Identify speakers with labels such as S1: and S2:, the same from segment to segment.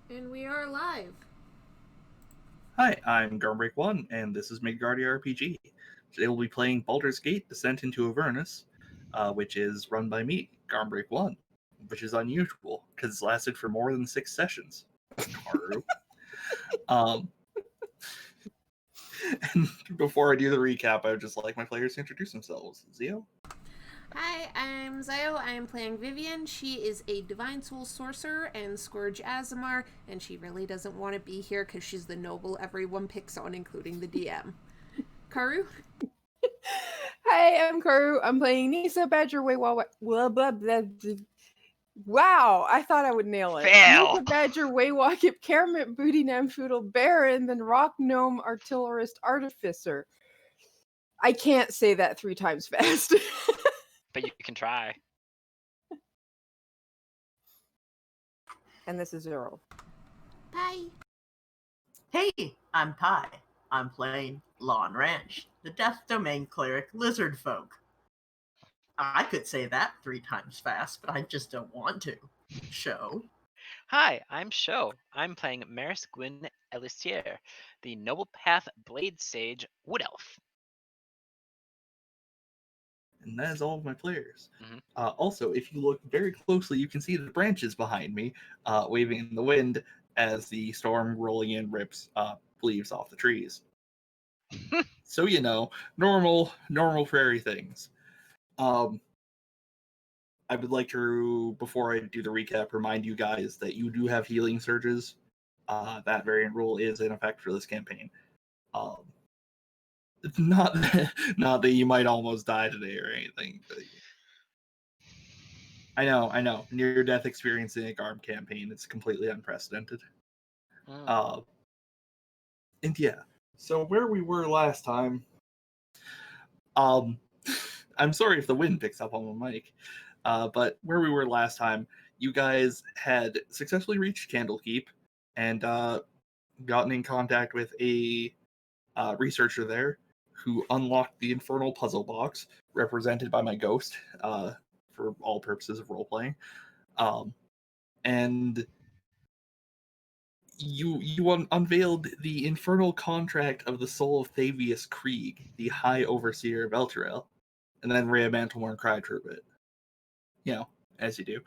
S1: And we are live.
S2: Hi, I'm Garmbreak1, and this is Midgardia RPG. Today we'll be playing Baldur's Gate Descent into Avernus, which is run by me, Garmbreak1, which is unusual, because it's lasted for more than 6 sessions. Karu. And before I do the recap, I would just like my players to introduce themselves. Zio?
S1: Hi, I'm Zio. I am playing Vivian. She is a Divine Soul Sorcerer and Scourge Azamar, and she really doesn't want to be here because she's the noble everyone picks on, including the DM. Karu?
S3: Hi, I'm Karu. I'm playing Nisa Badger Waywa. Wow, I thought I would nail it.
S4: Fail!
S3: Nisa Badger Waywalkip Karamit Booty Namfoodle Baron, then Rock Gnome Artillerist Artificer. I can't say that 3 times fast.
S4: But you can try.
S3: And this is Zero.
S1: Bye.
S5: Hey, I'm Ty. I'm playing Lawn Ranch, the Death Domain Cleric Lizard Folk. I could say that 3 times fast, but I just don't want to. Show.
S4: Hi, I'm Sho. I'm playing Maris Gwyn Elissier, the Noble Path Blade Sage Wood Elf.
S2: And that is all of my players.
S4: Mhm.
S2: Also, if you look very closely, you can see the branches behind me waving in the wind as the storm rolling in rips leaves off the trees. So you know, normal prairie things. I would like to, before I do the recap, remind you guys that you do have healing surges. That variant rule is in effect for this campaign. It's not that you might almost die today or anything. But I know. Near-death experience in a GARM campaign. It's completely unprecedented. And yeah, so where we were last time. I'm sorry if the wind picks up on my mic. But where we were last time, you guys had successfully reached Candlekeep and gotten in contact with a researcher there who unlocked the infernal puzzle box, represented by my ghost, for all purposes of role-playing. And you unveiled the infernal contract of the soul of Thavius Krieg, the High Overseer of Elturel, and then Rhea Mantelmorn cried for a bit. You know, as you do.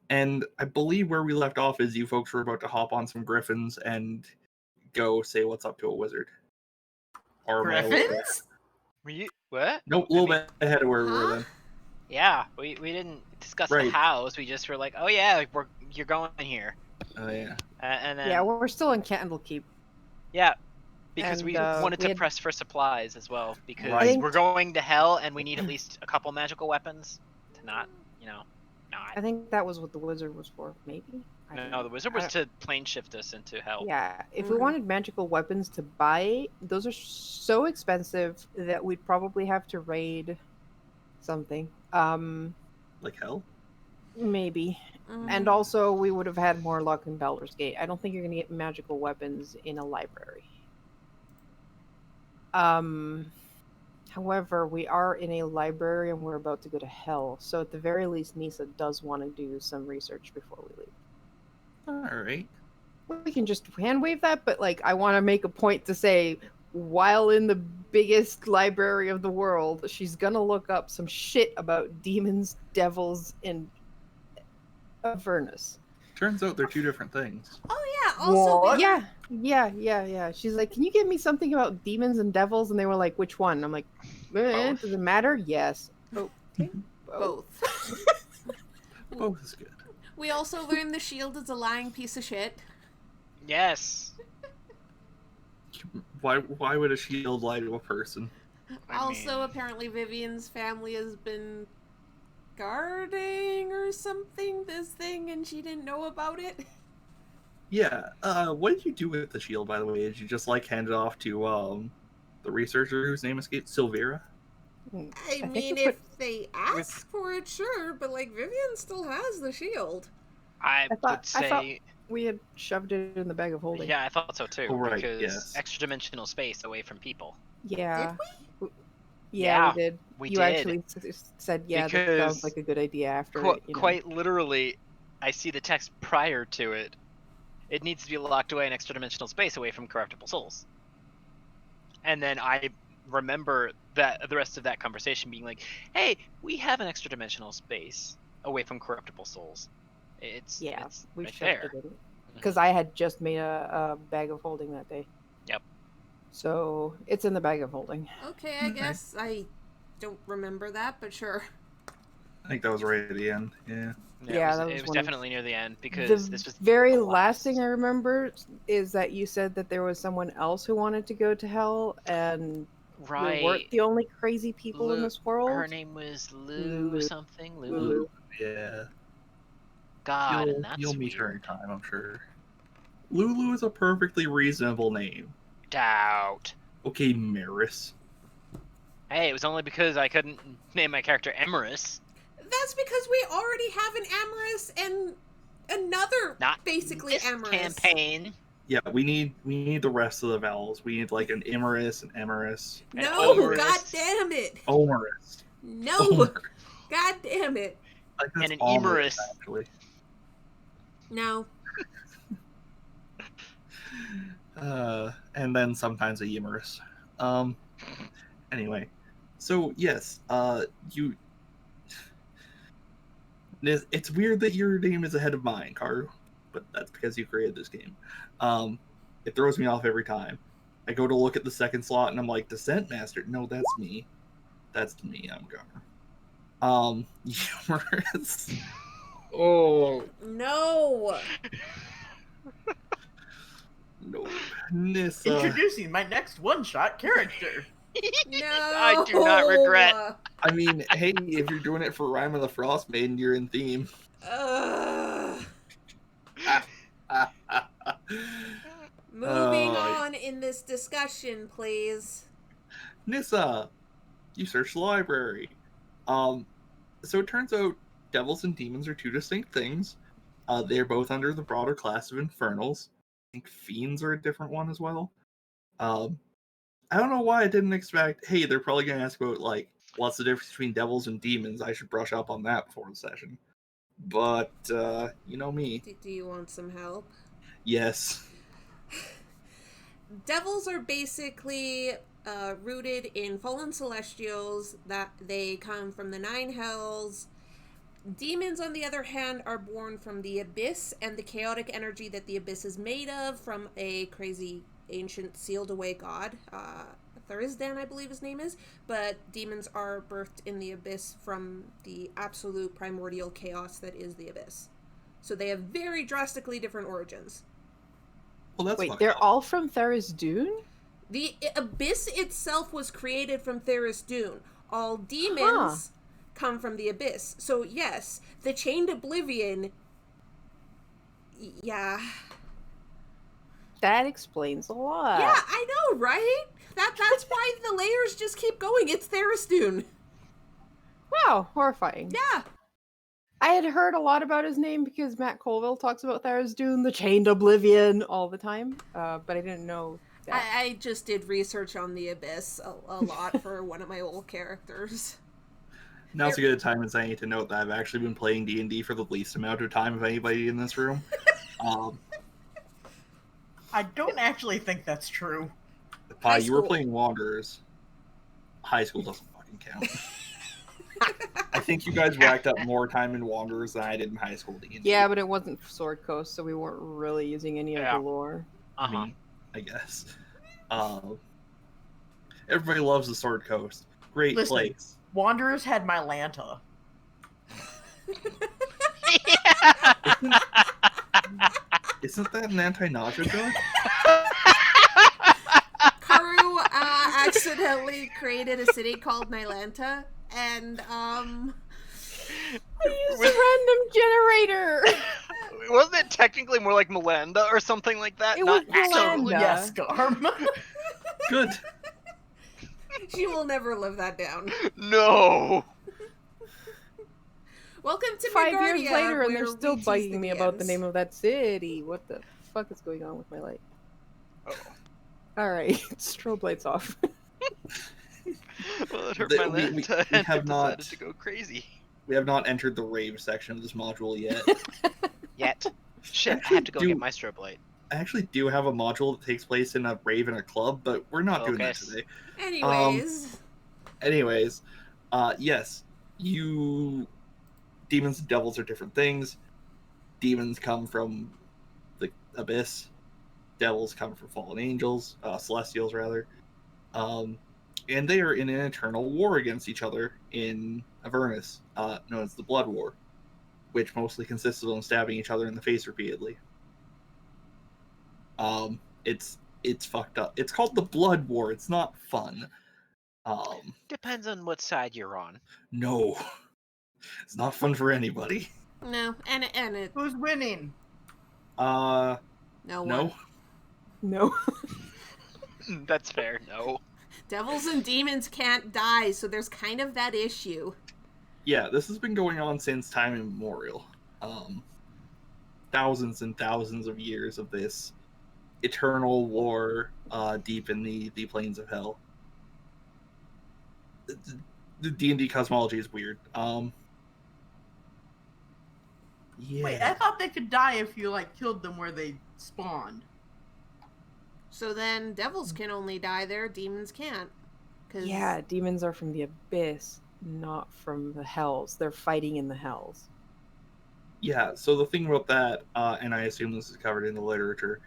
S2: And I believe where we left off is you folks were about to hop on some griffins and go say what's up to a wizard. Or
S5: Griffins?
S4: Were you what?
S2: Nope, a little bit ahead of where we were then.
S4: Yeah, we didn't discuss the hows. We just were like, oh yeah, like you're going here.
S2: Oh yeah.
S4: And then
S3: Yeah, we're still in Candlekeep.
S4: Yeah, because
S3: And,
S4: we wanted to
S3: we had-
S4: press for supplies as well, because
S2: Right.
S4: we're going to hell and we need at least a couple magical weapons to not.
S3: I think that was what the wizard was for, maybe? I don't
S4: No,
S3: know.
S4: the wizard was to plane shift us into hell.
S3: Yeah, if we wanted magical weapons to buy, those are so expensive that we'd probably have to raid something.
S2: Like hell?
S3: Maybe. And also, we would have had more luck in Baldur's Gate. I don't think you're going to get magical weapons in a library. However, we are in a library and we're about to go to hell. So at the very least, Nisa does want to do some research before we leave.
S2: Alright.
S3: We can just hand wave that, but like I want to make a point to say, while in the biggest library of the world, she's gonna look up some shit about demons, devils, and Avernus.
S2: Turns out they're 2 different things.
S1: Oh, yeah. Also,
S5: What?
S3: Yeah. She's like, can you give me something about demons and devils? And they were like, which one? I'm like,
S4: Both.
S3: does it matter? Yes. Okay.
S1: both.
S2: Both is good.
S1: We also learned the shield is a lying piece of shit.
S4: Yes.
S2: Why would a shield lie to a person?
S1: Also, apparently Vivian's family has been guarding or something this thing and she didn't know about it.
S2: Yeah, what did you do with the shield, by the way? Did you just, like, hand it off to, the researcher whose name escaped? Silvera?
S1: I mean, if they ask for it, sure, but, like, Vivian still has the shield.
S4: I would say.
S3: We had shoved it in the bag of holding.
S4: Yeah, I thought so too.
S2: Oh, right,
S4: because
S2: yes.
S4: extra dimensional space away from people.
S3: Yeah.
S1: Did we?
S3: Yeah, we did.
S4: We
S3: you
S4: did.
S3: actually said, yeah, that
S4: Because
S3: sounds like a good idea after
S4: Quite literally, I see the text prior to it. It needs to be locked away in extra dimensional space away from corruptible souls. And then I remember that the rest of that conversation being like, "Hey, we have an extra dimensional space away from corruptible souls. It's
S3: we
S4: right
S3: shoved
S4: there."
S3: it in. Because I had just made a bag of holding that day.
S4: Yep.
S3: So it's in the bag of holding.
S1: Okay, I guess I don't remember that, but sure.
S2: I think that was right at the end. Yeah.
S3: Yeah,
S4: it was
S3: one
S4: definitely near the end because
S3: the
S4: this was
S3: very
S4: the
S3: last thing I remember is that you said that there was someone else who wanted to go to hell, and we weren't the only crazy people in this world.
S4: Her name was Lulu something.
S3: Lulu.
S2: Yeah.
S4: God, and that's
S2: you'll meet
S4: weird.
S2: her in time, I'm sure. Lulu is a perfectly reasonable name.
S4: Doubt.
S2: Okay, Maris.
S4: Hey, it was only because I couldn't name my character Emerus.
S1: That's because we already have an Amorous and another
S4: Not
S1: basically
S4: this
S1: Amorous
S4: campaign.
S2: Yeah, we need the rest of the vowels. We need like an Imerus, an Emerus.
S1: No,
S4: Omerous.
S1: god damn it.
S2: Omerus.
S1: No.
S2: Omerus.
S1: God damn it.
S2: Like, that's
S4: And an
S2: omerous,
S4: Emerus.
S2: actually.
S1: No.
S2: And then sometimes a Emerus. Anyway, so yes, it's weird that your name is ahead of mine, Karu, but that's because you created this game. It throws me off every time. I go to look at the second slot and I'm like, Descent Master. No, that's me. That's me. I'm Gunner. Humorous. Oh
S1: No.
S2: no, Nissa.
S5: Introducing my next one-shot character.
S1: No.
S4: I do not regret.
S2: I mean, hey, if you're doing it for Rime of the Frost Maiden, you're in theme.
S1: Moving on in this discussion, please.
S2: Nissa, you search the library. So it turns out devils and demons are two distinct things. They're both under the broader class of infernals. I think fiends are a different one as well. I don't know why I didn't expect. Hey, they're probably gonna ask about like what's the difference between devils and demons. I should brush up on that before the session. But you know me.
S1: Do you want some help?
S2: Yes.
S1: Devils are basically rooted in fallen celestials, that they come from the nine hells. Demons, on the other hand, are born from the abyss and the chaotic energy that the abyss is made of from a crazy ancient sealed away god. Thurisdan, I believe his name is. But demons are birthed in the abyss from the absolute primordial chaos that is the abyss. So they have very drastically different origins.
S2: Well, that's
S3: Wait,
S2: fine.
S3: they're all from Tharizdun?
S1: The abyss itself was created from Tharizdun. All demons come from the abyss. So yes, the Chained Oblivion. Yeah.
S3: That explains a lot.
S1: Yeah, I know, right? That's why the layers just keep going. It's Tharizdun.
S3: Wow, horrifying.
S1: Yeah.
S3: I had heard a lot about his name because Matt Colville talks about Tharizdun, the Chained Oblivion, all the time, but I didn't know that.
S1: I just did research on the abyss a lot for one of my old characters.
S2: Now's a good time as any to note that I've actually been playing D&D for the least amount of time of anybody in this room.
S5: I don't actually think that's true.
S2: Pi, you were playing Wanderers. High school doesn't fucking count. I think you guys racked up more time in Wanderers than I did in high school D&D.
S3: Yeah, but it wasn't Sword Coast, so we weren't really using any of the lore.
S2: I mean, I guess. Everybody loves the Sword Coast. Great place.
S5: Wanderers had my Lanta.
S2: Isn't that an anti-nausea drug?
S1: Karu accidentally created a city called Nylanta, and
S3: I used a random generator!
S4: Wasn't it technically more like Melinda or something like that?
S3: It
S4: Not
S3: was Melinda.
S5: Yes, Garm.
S2: Good.
S1: she will never live that down.
S4: No.
S1: Welcome to
S3: 5
S1: Midgardia,
S3: years later, and they're
S1: where
S3: still
S1: we tease
S3: bugging
S1: the
S3: me about the
S1: DMs.
S3: name of that city. What the fuck is going on with my light? Alright, strobe lights off.
S4: Well, it hurt
S2: The-
S4: my
S2: we
S4: Lanta,
S2: have
S4: and I
S2: not-
S4: decided to go crazy.
S2: We have not entered the rave section of this module yet.
S4: Yet. Shit, I
S2: Actually,
S4: have to go get my strobe light.
S2: I actually do have a module that takes place in a rave and a club, but we're not doing that
S4: Focus.
S2: today.
S1: Anyways.
S2: Yes, demons and devils are different things. Demons come from the abyss. Devils come from fallen angels, celestials rather. And they are in an eternal war against each other in Avernus, known as the Blood War, which mostly consists of them stabbing each other in the face repeatedly. It's fucked up. It's called the Blood War. It's not fun.
S4: Depends on what side you're on.
S2: No, it's not fun for anybody.
S1: No, and it.
S5: Who's winning?
S1: No one.
S2: No.
S3: No.
S4: That's fair. No.
S1: Devils and demons can't die, so there's kind of that issue.
S2: Yeah, this has been going on since time immemorial. Thousands and thousands of years of this eternal war deep in the plains of hell. The D&D cosmology is weird. Yeah.
S5: Wait, I thought they could die if you killed them where they spawned.
S1: So then devils can only die there, demons can't.
S3: Yeah, demons are from the abyss, not from the hells. They're fighting in the hells.
S2: Yeah, so the thing about that, and I assume this is covered in the literature,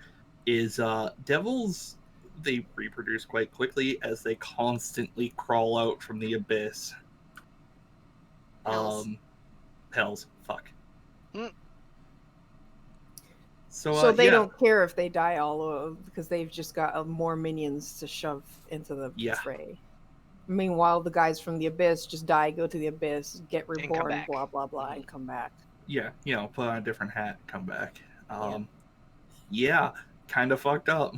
S2: is devils, they reproduce quite quickly as they constantly crawl out from the abyss. Hells. Fuck.
S3: So they don't care if they die because they've just got more minions to shove into the fray. Meanwhile, the guys from the abyss just die, go to the abyss, get reborn, blah blah blah, and come back.
S2: Yeah, put on a different hat, come back. Yeah, kind of fucked up.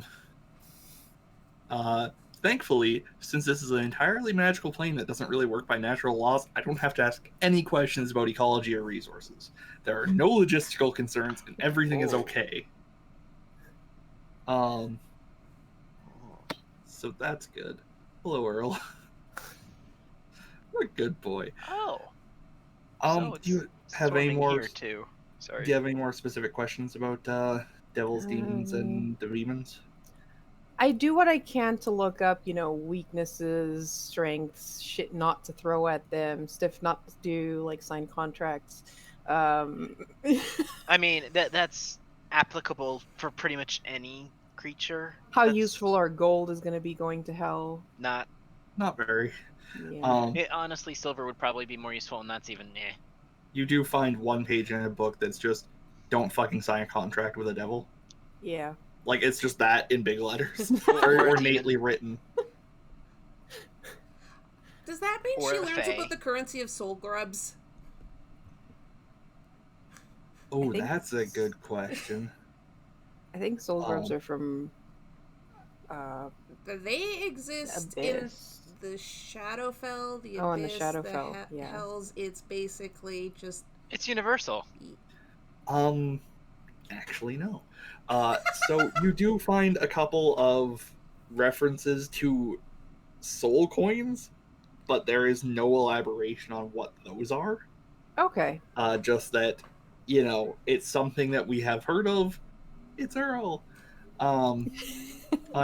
S2: Thankfully, since this is an entirely magical plane that doesn't really work by natural laws, I don't have to ask any questions about ecology or resources. There are no logistical concerns, and everything is okay. So that's good. Hello, Earl. What a good boy.
S4: Oh.
S2: Do you have any more?
S4: Here too. Sorry.
S2: Do you have any more specific questions about devils, demons, and the demons?
S3: I do what I can to look up, weaknesses, strengths, shit not to throw at them, stuff not to do, like sign contracts.
S4: I mean, that's applicable for pretty much any creature.
S3: How useful our gold is going to be going to hell?
S4: Not
S2: very.
S3: Yeah.
S4: Honestly, silver would probably be more useful, and that's even
S2: You do find one page in a book that's just, don't fucking sign a contract with a devil.
S3: Yeah.
S2: Like, it's just that in big letters. Very ornately written.
S1: Does that mean
S4: Or
S1: she
S4: a
S1: learns
S4: fae.
S1: about the currency of soul grubs?
S2: Oh, that's a good question.
S3: I think soul grubs are from
S1: They exist
S3: Abyss.
S1: in the Shadowfell, the
S3: Oh, in the
S1: Abyss,
S3: Shadowfell,
S1: the
S3: yeah.
S1: Hells. It's basically just...
S4: It's universal.
S2: Actually, no. So you do find a couple of references to soul coins, but there is no elaboration on what those are.
S3: Okay.
S2: Just that, it's something that we have heard of. It's Earl.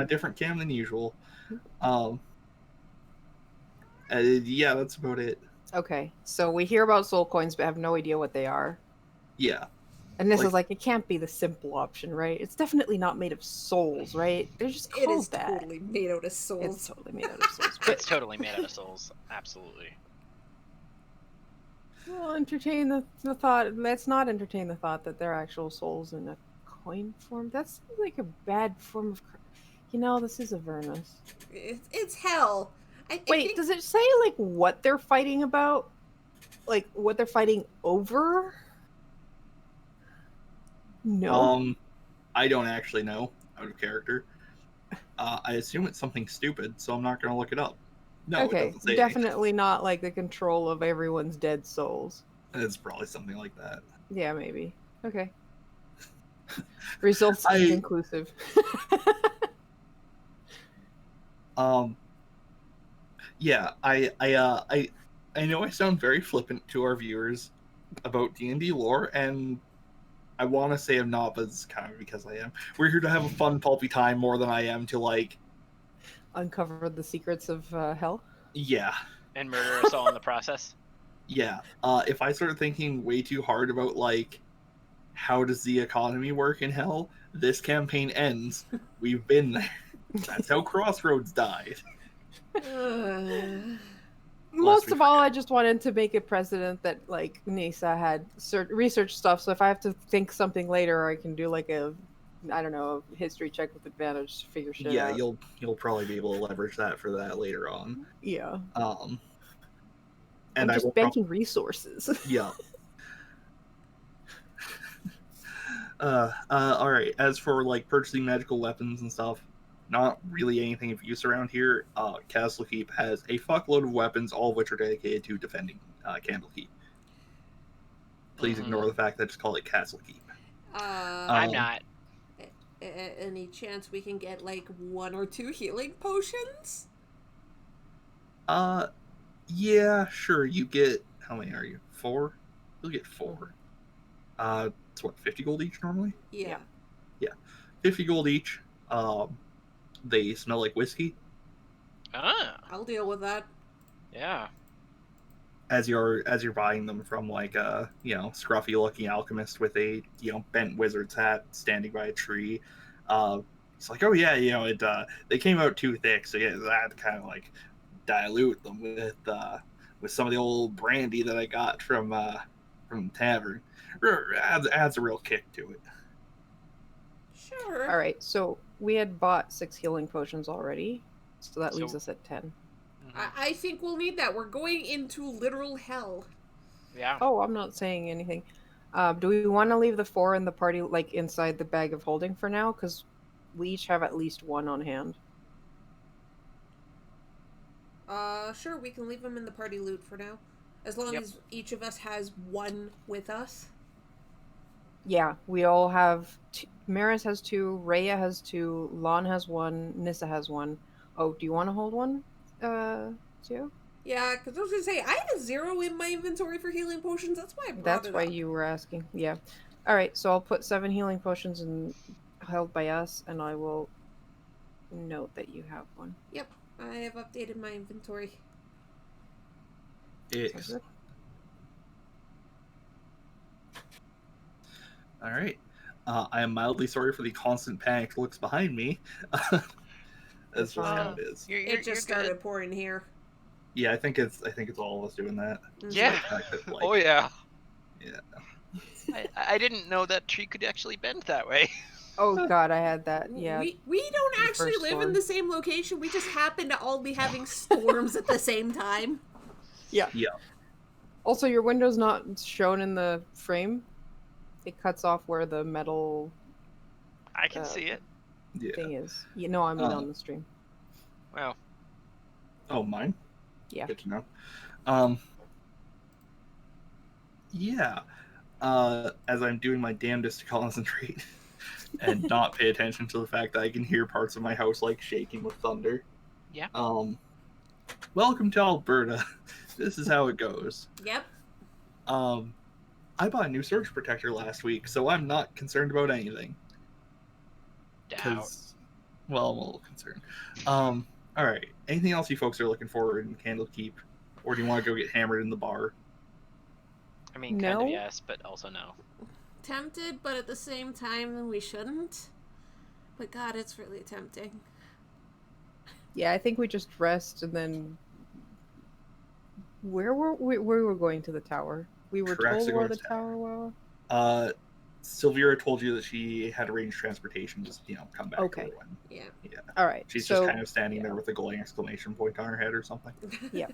S2: Different cam than usual. Yeah, that's about it.
S3: Okay. So we hear about soul coins, but have no idea what they are.
S2: Yeah.
S3: And this is it can't be the simple option, right? It's definitely not made of souls, right? They're just called
S1: It is
S3: that.
S1: totally made out of souls.
S3: It's totally made out of souls.
S4: It's totally made out of souls. Absolutely.
S3: We'll entertain the thought. Let's not entertain the thought that they're actual souls in a coin form. That's like a bad form of... this is Avernus.
S1: It's hell. I
S3: Wait,
S1: think...
S3: does it say, what they're fighting about? Like, what they're fighting over? No.
S2: I don't actually know, out of character. I assume it's something stupid, so I'm not going to look it up. No,
S3: okay,
S2: it doesn't say
S3: definitely not like the control of everyone's dead souls.
S2: anything. It's probably something like that.
S3: Yeah, maybe. Okay. Results inconclusive.
S2: Yeah, I I know I sound very flippant to our viewers about D&D lore, and I want to say I'm not, but it's kind of because I am. We're here to have a fun, pulpy time more than I am to, like...
S3: Uncover the secrets of hell?
S2: Yeah.
S4: And murder us all in the process.
S2: Yeah. If I start thinking way too hard about, like, how does the economy work in hell, this campaign ends. We've been there. That's how Crossroads died.
S3: Most of all, I just wanted to make it precedent that, like, Nisa had research stuff, so if I have to think something later, I can do, like, a history check with advantage to figure shit out.
S2: Yeah, you'll probably be able to leverage that for that later on.
S3: Yeah.
S2: And
S3: I'm just banking resources.
S2: Yeah. All right. As for, like, purchasing magical weapons and stuff, not really anything of use around here. Castle Keep has a fuckload of weapons, all of which are dedicated to defending Candlekeep. Please ignore the fact that I just call it Castle Keep.
S4: I'm not.
S1: Any chance we can get, like, 1 or 2 healing potions?
S2: Yeah, sure. You get, how many are you? 4? You'll get 4. It's what, 50 gold each normally?
S1: Yeah.
S2: 50 gold each. They smell like whiskey.
S1: I'll deal with that.
S4: Yeah.
S2: As you're buying them from, like, a, scruffy looking alchemist with a, bent wizard's hat standing by a tree. It's like, oh yeah, they came out too thick, so yeah, that kind of, like, dilute them with some of the old brandy that I got from the tavern. Adds a real kick to it.
S1: Sure.
S3: All right, so we had bought 6 healing potions already, so that leaves us at 10.
S1: I think we'll need that. We're going into literal hell.
S4: Yeah.
S3: Oh, I'm not saying anything. Do we want to leave the 4 in the party, like, inside the bag of holding for now? Because we each have at least 1 on hand.
S1: Sure, we can leave them in the party loot for now. As long as each of us has 1 with us.
S3: Yeah, we all have... Maris has 2, Rhea has 2, Lon has 1, Nissa has 1. Oh, do you want to hold 1, too?
S1: Yeah, because I was going to say, I had a 0 in my inventory for healing potions. That's why I brought
S3: That's
S1: it
S3: why
S1: up.
S3: you were asking. Yeah. All right, so I'll put 7 healing potions held by us, and I will note that you have 1.
S1: Yep, I have updated my inventory.
S2: All right. I am mildly sorry for the constant panicked looks behind me. That's just how it is.
S1: It just started pouring here.
S2: Yeah, I think it's all of us doing that.
S4: Yeah.
S2: Like,
S4: Oh yeah.
S2: Yeah.
S4: I didn't know that tree could actually bend that way.
S3: Oh god, I had that. Yeah.
S1: We don't actually live in the same location. We just happen to all be having storms at the same time.
S3: Yeah.
S2: Yeah.
S3: Also, your window's not shown in the frame. It cuts off where the metal
S4: I can see it.
S3: thing is. You know, I mean on the stream.
S4: Wow.
S2: Oh, mine?
S3: Yeah.
S2: Good to know. Yeah. As I'm doing my damnedest to concentrate and not pay attention to the fact that I can hear parts of my house, like, shaking with thunder.
S4: Yeah.
S2: Welcome to Alberta. This is how it goes.
S1: Yep.
S2: I bought a new surge protector last week, so I'm not concerned about anything.
S4: Doubt.
S2: Well, I'm a little concerned. All right. Anything else you folks are looking for in Candlekeep, or do you want to go get hammered in the bar?
S4: I mean, kind of yes, but also no.
S1: Tempted, but at the same time, we shouldn't. But God, it's really tempting.
S3: Yeah, I think we just rest and then. Where were we were going to the tower? We were told where the tower was.
S2: Sylvira told you that she had arranged transportation, just come back.
S3: Okay.
S1: Yeah.
S3: All right.
S2: She's just kind of standing there with a glowing exclamation point on her head or something.
S3: Yeah.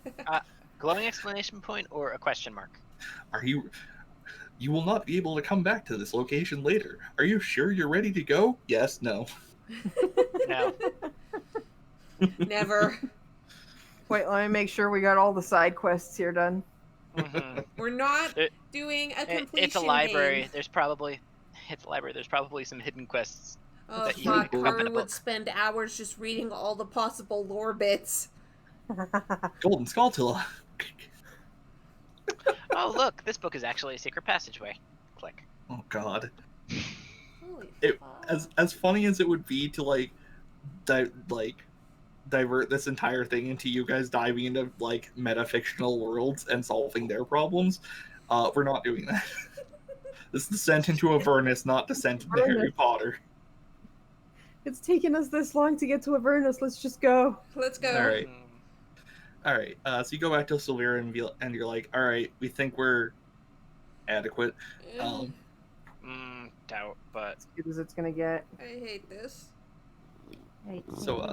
S4: Glowing exclamation point or a question mark?
S2: You will not be able to come back to this location later. Are you sure you're ready to go? Yes, no.
S4: No.
S1: Never.
S3: Wait, let me make sure we got all the side quests here done.
S4: Mm-hmm.
S1: We're not doing a completion
S4: It's a library.
S1: game.
S4: There's probably some hidden quests.
S1: Oh fuck, Vern would spend hours just reading all the possible lore bits.
S2: Golden Skulltula.
S4: Oh, look, this book is actually a secret passageway. Click.
S2: Oh God.
S1: Holy
S2: It
S1: fuck.
S2: as funny as it would be to like divert this entire thing into you guys diving into like metafictional worlds and solving their problems. We're not doing that. This is Descent into Avernus, not Descent into Harry Potter.
S3: It's taken us this long to get to Avernus. Let's just go.
S1: Let's go.
S2: All right. All right. So you go back to Sylvira and you're like, all right, we think we're adequate.
S4: Doubt, but
S3: As good as it's gonna get.
S1: I hate this.
S2: So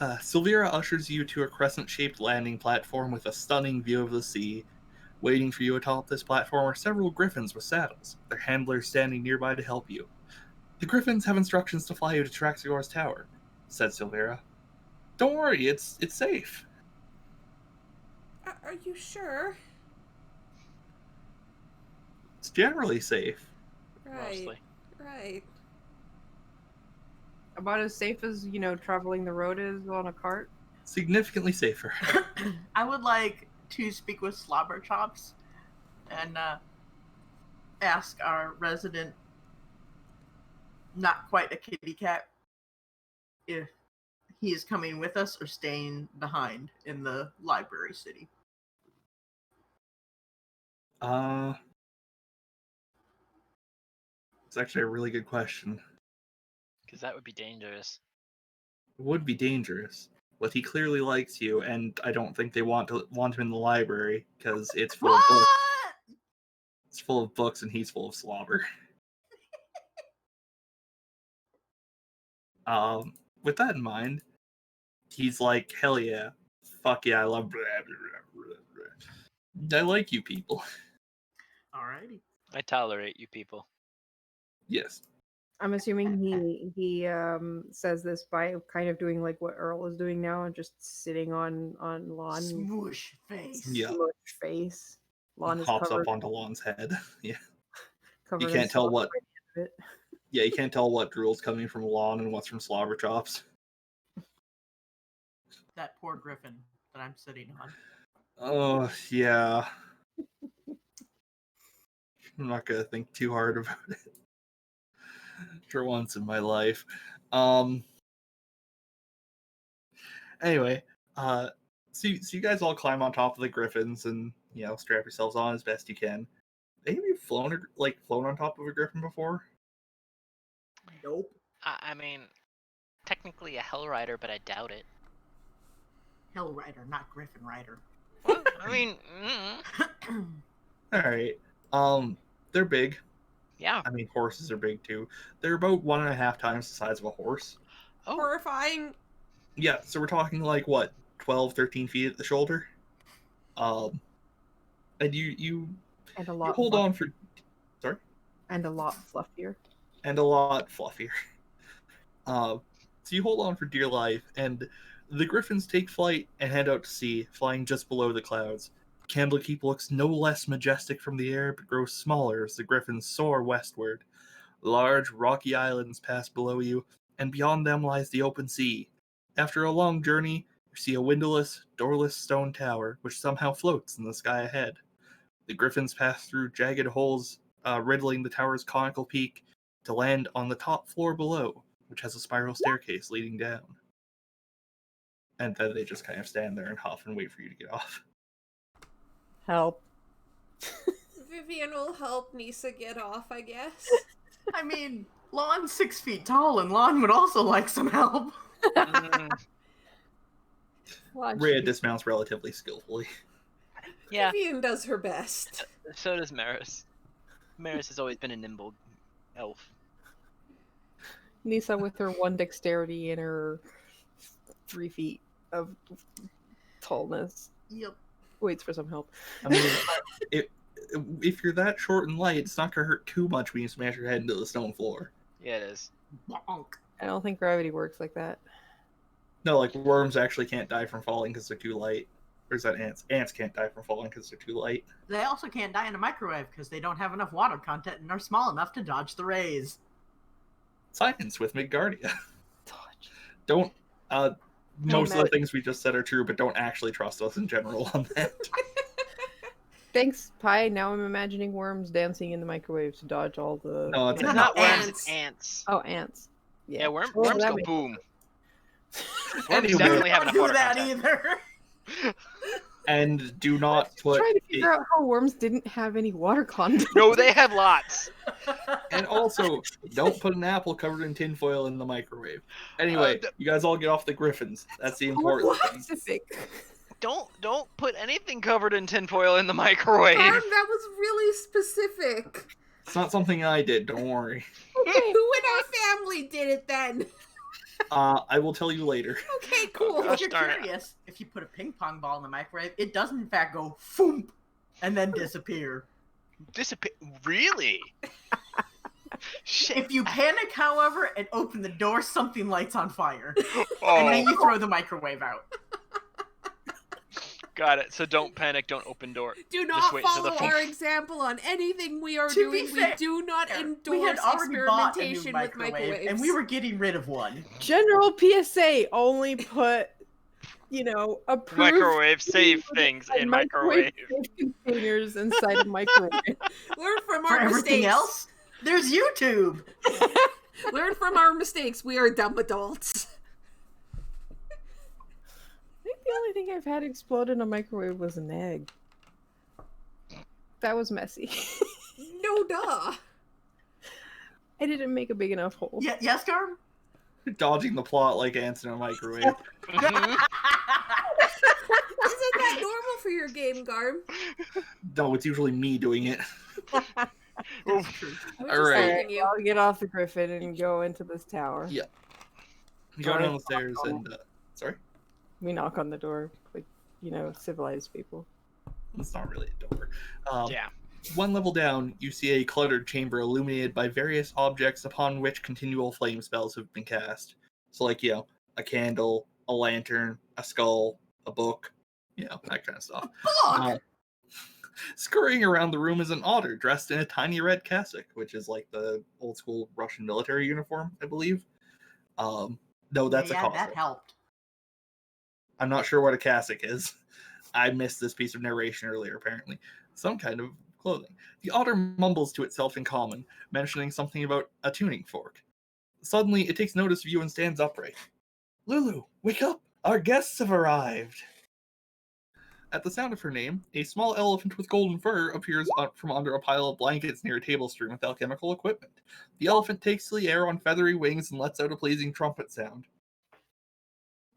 S2: Sylvira ushers you to a crescent-shaped landing platform with a stunning view of the sea. Waiting for you atop this platform are several griffins with saddles, their handlers standing nearby to help you. The griffins have instructions to fly you to Traxigor's tower, said Sylvira. Don't worry, it's safe.
S1: Are you sure?
S2: It's generally safe.
S1: Right.
S4: mostly.
S1: Right.
S3: About as safe as, traveling the road is on a cart.
S2: Significantly safer.
S5: I would like to speak with Slobber Chops and ask our resident, not quite a kitty cat, if he is coming with us or staying behind in the library city.
S2: It's actually a really good question.
S4: Because that would be dangerous.
S2: It would be dangerous, but he clearly likes you, and I don't think they want him in the library because it's full of books. It's full of books, and he's full of slobber. With that in mind, he's like, hell yeah, fuck yeah, I love blah, blah, blah, blah. I like you people.
S5: Alrighty.
S4: I tolerate you people.
S2: Yes.
S3: I'm assuming he says this by kind of doing like what Earl is doing now and just sitting on lawn.
S5: Smoosh face.
S2: Yeah.
S3: Smush face. Lawn is
S2: Hops
S3: covered.
S2: up onto Lon's head. Yeah.
S3: Covered
S2: You
S3: in
S2: can't tell
S3: slobber
S2: what.
S3: by the end of it.
S2: Yeah, you can't tell what drool's coming from Lon and what's from Slobber Chops.
S5: That poor griffin that I'm sitting on.
S2: Oh yeah. I'm not gonna think too hard about it. For once in my life. Anyway, so you guys all climb on top of the griffins and strap yourselves on as best you can. Have you flown on top of a griffin before?
S5: Nope.
S4: I mean, technically a Hell Rider, but I doubt it.
S5: Hell Rider, not Griffin Rider.
S4: Well, I mean,
S2: All right. They're big.
S4: yeah.
S2: I mean, horses are big too. They're about 1.5 times the size of a horse.
S4: Oh,
S1: Horrifying.
S2: Yeah, so we're talking like what, 12, 13 feet at the shoulder. And you
S3: And a lot
S2: hold on for. Sorry.
S3: and a lot fluffier.
S2: And a lot fluffier. So you hold on for dear life, and the griffins take flight and head out to sea, flying just below the clouds. Candlekeep looks no less majestic from the air, but grows smaller as the griffins soar westward. Large, rocky islands pass below you, and beyond them lies the open sea. After a long journey, you see a windowless, doorless stone tower, which somehow floats in the sky ahead. The griffins pass through jagged holes, riddling the tower's conical peak, to land on the top floor below, which has a spiral staircase leading down. And then they just kind of stand there and huff and wait for you to get off.
S3: Help.
S1: Vivian will help Nisa get off, I guess.
S5: I mean, Lon's 6 feet tall, and Lon would also like some help.
S2: Rhea dismounts relatively skillfully.
S4: yeah.
S1: Vivian does her best.
S4: So does Maris. Maris has always been a nimble elf.
S3: Nisa with her 1 dexterity and her 3 feet of tallness
S5: Yep.
S3: waits for some help.
S2: I mean, if you're that short and light, it's not going to hurt too much when you smash your head into the stone floor.
S4: Yeah, it is.
S5: Bonk.
S3: I don't think gravity works like that.
S2: No, like worms actually can't die from falling because they're too light. Or is that ants? Ants can't die from falling because they're too light.
S5: They also can't die in a microwave because they don't have enough water content and are small enough to dodge the rays.
S2: Science with Midgardia.
S3: Dodge.
S2: Don't most of the things we just said are true, but don't actually trust us in general on that.
S3: Thanks, Pie. Now I'm imagining worms dancing in the microwave to dodge all the...
S2: No, it's
S5: No,
S4: It's
S5: no,
S4: not worms,
S1: ants.
S4: it's ants.
S3: Oh, ants.
S4: Yeah, worms
S3: Well,
S4: go
S3: that makes-
S4: boom. Worms
S2: Anyway.
S4: definitely have
S5: Don't
S4: enough
S5: do
S4: water
S5: that
S4: content.
S5: either.
S2: And do not put.
S3: Trying to figure out how worms didn't have any water content.
S4: No, they have lots.
S2: And also, don't put an apple covered in tinfoil in the microwave. Anyway, you guys all get off the griffins. That's the important thing.
S3: Specific.
S4: Don't put anything covered in tinfoil in the microwave.
S1: Garm, that was really specific.
S2: It's not something I did. Don't worry.
S1: Who in our family did it then?
S2: I will tell you later.
S1: Okay, cool.
S4: gosh.
S5: If you're
S4: darn it.
S5: curious, if you put a ping pong ball in the microwave, it does in fact go foom and then disappear.
S4: Disappear? Really? Shit.
S5: If you panic, however, and open the door, something lights on fire.
S4: Oh,
S5: And then you throw the microwave out.
S4: got it. So don't panic. Don't open door.
S1: Do
S4: Just
S1: not
S4: wait till the
S1: follow our example on anything we are
S5: To be
S1: doing.
S5: fair,
S1: we do not
S5: we
S1: endorse
S5: had already bought a new
S1: experimentation with
S5: microwave,
S1: microwaves.
S5: and we were getting rid of one.
S3: General PSA, only put, approved
S4: Microwave safe
S3: food
S4: things
S3: and
S4: in microwave.
S3: containers inside of microwave.
S1: Learn from
S5: For
S1: our
S5: everything
S1: mistakes.
S5: else, there's YouTube.
S1: Learn from our mistakes. We are dumb adults.
S3: I think the only thing I've had explode in a microwave was an egg. That was messy.
S1: No duh.
S3: I didn't make a big enough hole.
S5: Yeah, yes, Garm?
S2: Dodging the plot like ants in a microwave.
S4: Mhm.
S1: Isn't that normal for your game, Garm?
S2: No, it's usually me doing it.
S5: That's true.
S1: I was
S2: All
S1: just
S2: right.
S1: asking you.
S3: I'll get off the griffin and go into this tower.
S2: Yeah. You go down the stairs and sorry,
S3: We knock on the door like, civilized people.
S2: it's not really a door.
S4: Yeah.
S2: One level down, you see a cluttered chamber illuminated by various objects upon which continual flame spells have been cast. So, like, a candle, a lantern, a skull, a book, that kind of stuff.
S5: Fuck!
S2: Scurrying around the room is an otter dressed in a tiny red cassock, which is like the old school Russian military uniform, I believe. No, that's a
S5: yeah,
S2: cassock.
S5: that helped.
S2: I'm not sure what a cassock is. I missed this piece of narration earlier, apparently. Some kind of clothing. The otter mumbles to itself in common, mentioning something about a tuning fork. Suddenly, it takes notice of you and stands upright. Lulu, wake up! Our guests have arrived! At the sound of her name, a small elephant with golden fur appears from under a pile of blankets near a table strewn with alchemical equipment. The elephant takes to the air on feathery wings and lets out a pleasing trumpet sound.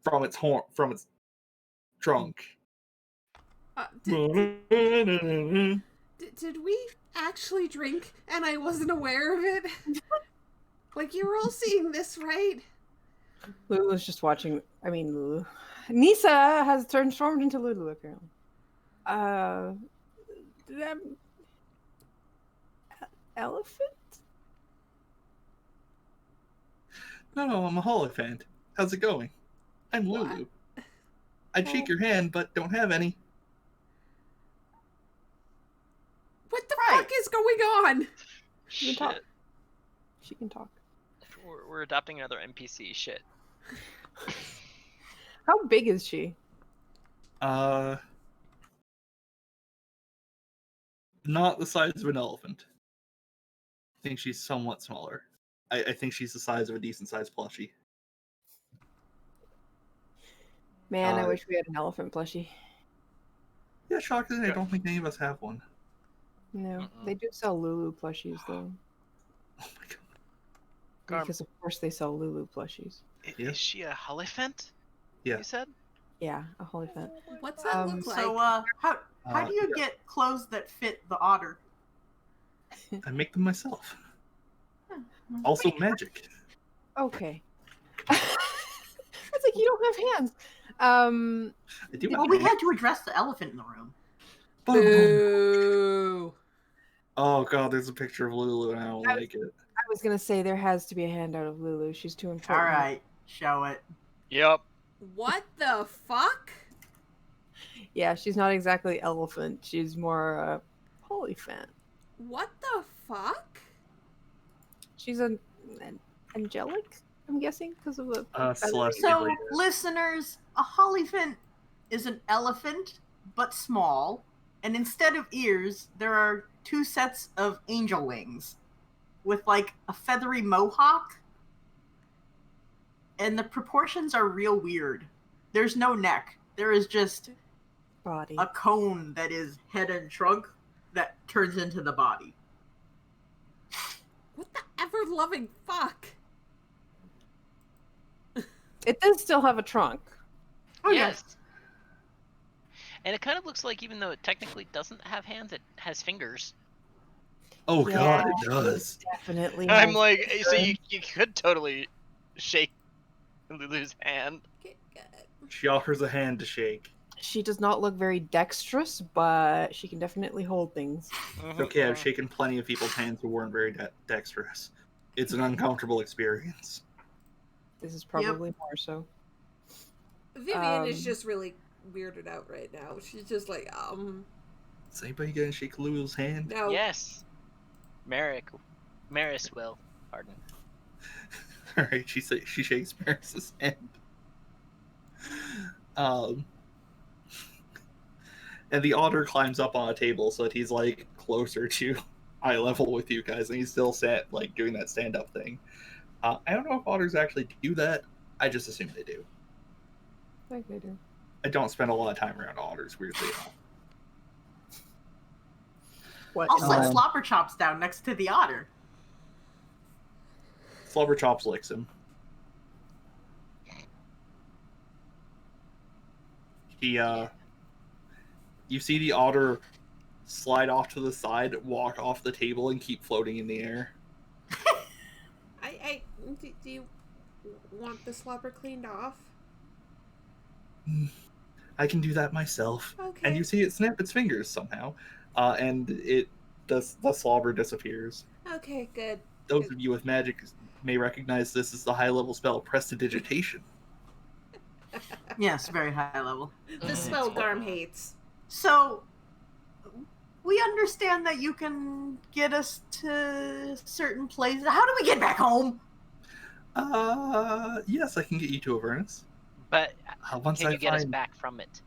S2: From its trunk.
S1: Did we actually drink and I wasn't aware of it? Like, you were all seeing this, right?
S3: Lulu's just watching. Lulu. Nisa has transformed into Lulu, apparently. Elephant?
S2: No, I'm a holophant. How's it going? I'm Lulu. I'd shake your hand, but don't have any.
S1: What the
S5: Right.
S1: fuck is going on?
S3: She can talk.
S4: Shit.
S3: She can talk.
S4: We're adopting another NPC. Shit.
S3: How big is she?
S2: Not the size of an elephant. I think she's somewhat smaller. I think she's the size of a decent sized plushie.
S3: Man, I wish we had an elephant plushie.
S2: Yeah, shockingly, I don't think any of us have one.
S3: No, they do sell Lulu plushies though.
S2: Oh my god.
S4: Garm,
S3: Because of course they sell Lulu plushies.
S2: Yeah.
S4: Is she a elephant?
S2: Yeah.
S4: You said?
S3: Yeah, a Holyphant.
S1: What's that look like?
S5: So, how do you get clothes that fit the otter?
S2: I make them myself. Also magic.
S3: Okay. It's like you don't have hands.
S2: I do
S5: Well, we had to address the elephant in the room.
S1: Boo.
S2: Oh god, there's a picture of Lulu and I don't like it.
S3: I was gonna say there has to be a handout of Lulu. She's too
S5: All
S3: important.
S5: right, show it.
S4: Yep.
S1: What the fuck?
S3: Yeah, she's not exactly elephant. She's more Holyphant.
S1: What the fuck?
S3: She's an angelic, I'm guessing, because of the
S2: Celestial
S5: So,
S2: leader.
S5: listeners, a hollyphant is an elephant, but small, and instead of ears, there are 2 sets of angel wings with like a feathery mohawk, and the proportions are real weird. There's no neck. There is just
S3: body.
S5: a cone that is head and trunk that turns into the body.
S1: What the ever-loving fuck?
S3: It does still have a trunk.
S5: Oh,
S4: Yes. And it kind of looks like, even though it technically doesn't have hands, it has fingers.
S2: Oh
S3: Yeah.
S2: god, it does.
S3: Definitely.
S4: I'm
S3: has
S4: like, so
S3: fingers.
S4: you could totally shake Lulu's hand.
S1: Good.
S2: She offers a hand to shake.
S3: She does not look very dexterous, but she can definitely hold things.
S2: It's okay, I've shaken plenty of people's hands who weren't very dexterous. It's an uncomfortable experience.
S3: This is probably more so.
S1: Vivian is just really weirded out right now. She's just like,
S2: Is anybody gonna shake Lulu's hand?
S1: no.
S4: Yes. Maris will. Pardon.
S2: Alright, she shakes Maris's hand. And the otter climbs up on a table so that he's like closer to eye level with you guys, and he's still like doing that stand up thing. I don't know if otters actually do that. I just assume they do.
S3: I think they do.
S2: I don't spend a lot of time around otters, weirdly enough.
S3: What?
S5: I'll set Slobber Chops down next to the otter.
S2: Slobber Chops licks him. You see the otter slide off to the side, walk off the table, and keep floating in the air.
S1: Do you want the slobber cleaned off?
S2: I can do that myself.
S1: Okay.
S2: And you see it snap its fingers somehow, and the slobber disappears.
S1: Okay, good.
S2: Those of you with magic may recognize this as the high-level spell Prestidigitation.
S5: Yes, very high level.
S1: The spell Garm hates.
S5: So, we understand that you can get us to certain places. How do we get back home?
S2: Yes, I can get you to Avernus.
S4: But
S2: Once
S4: can
S2: I
S4: you get us
S2: find,
S4: back from it?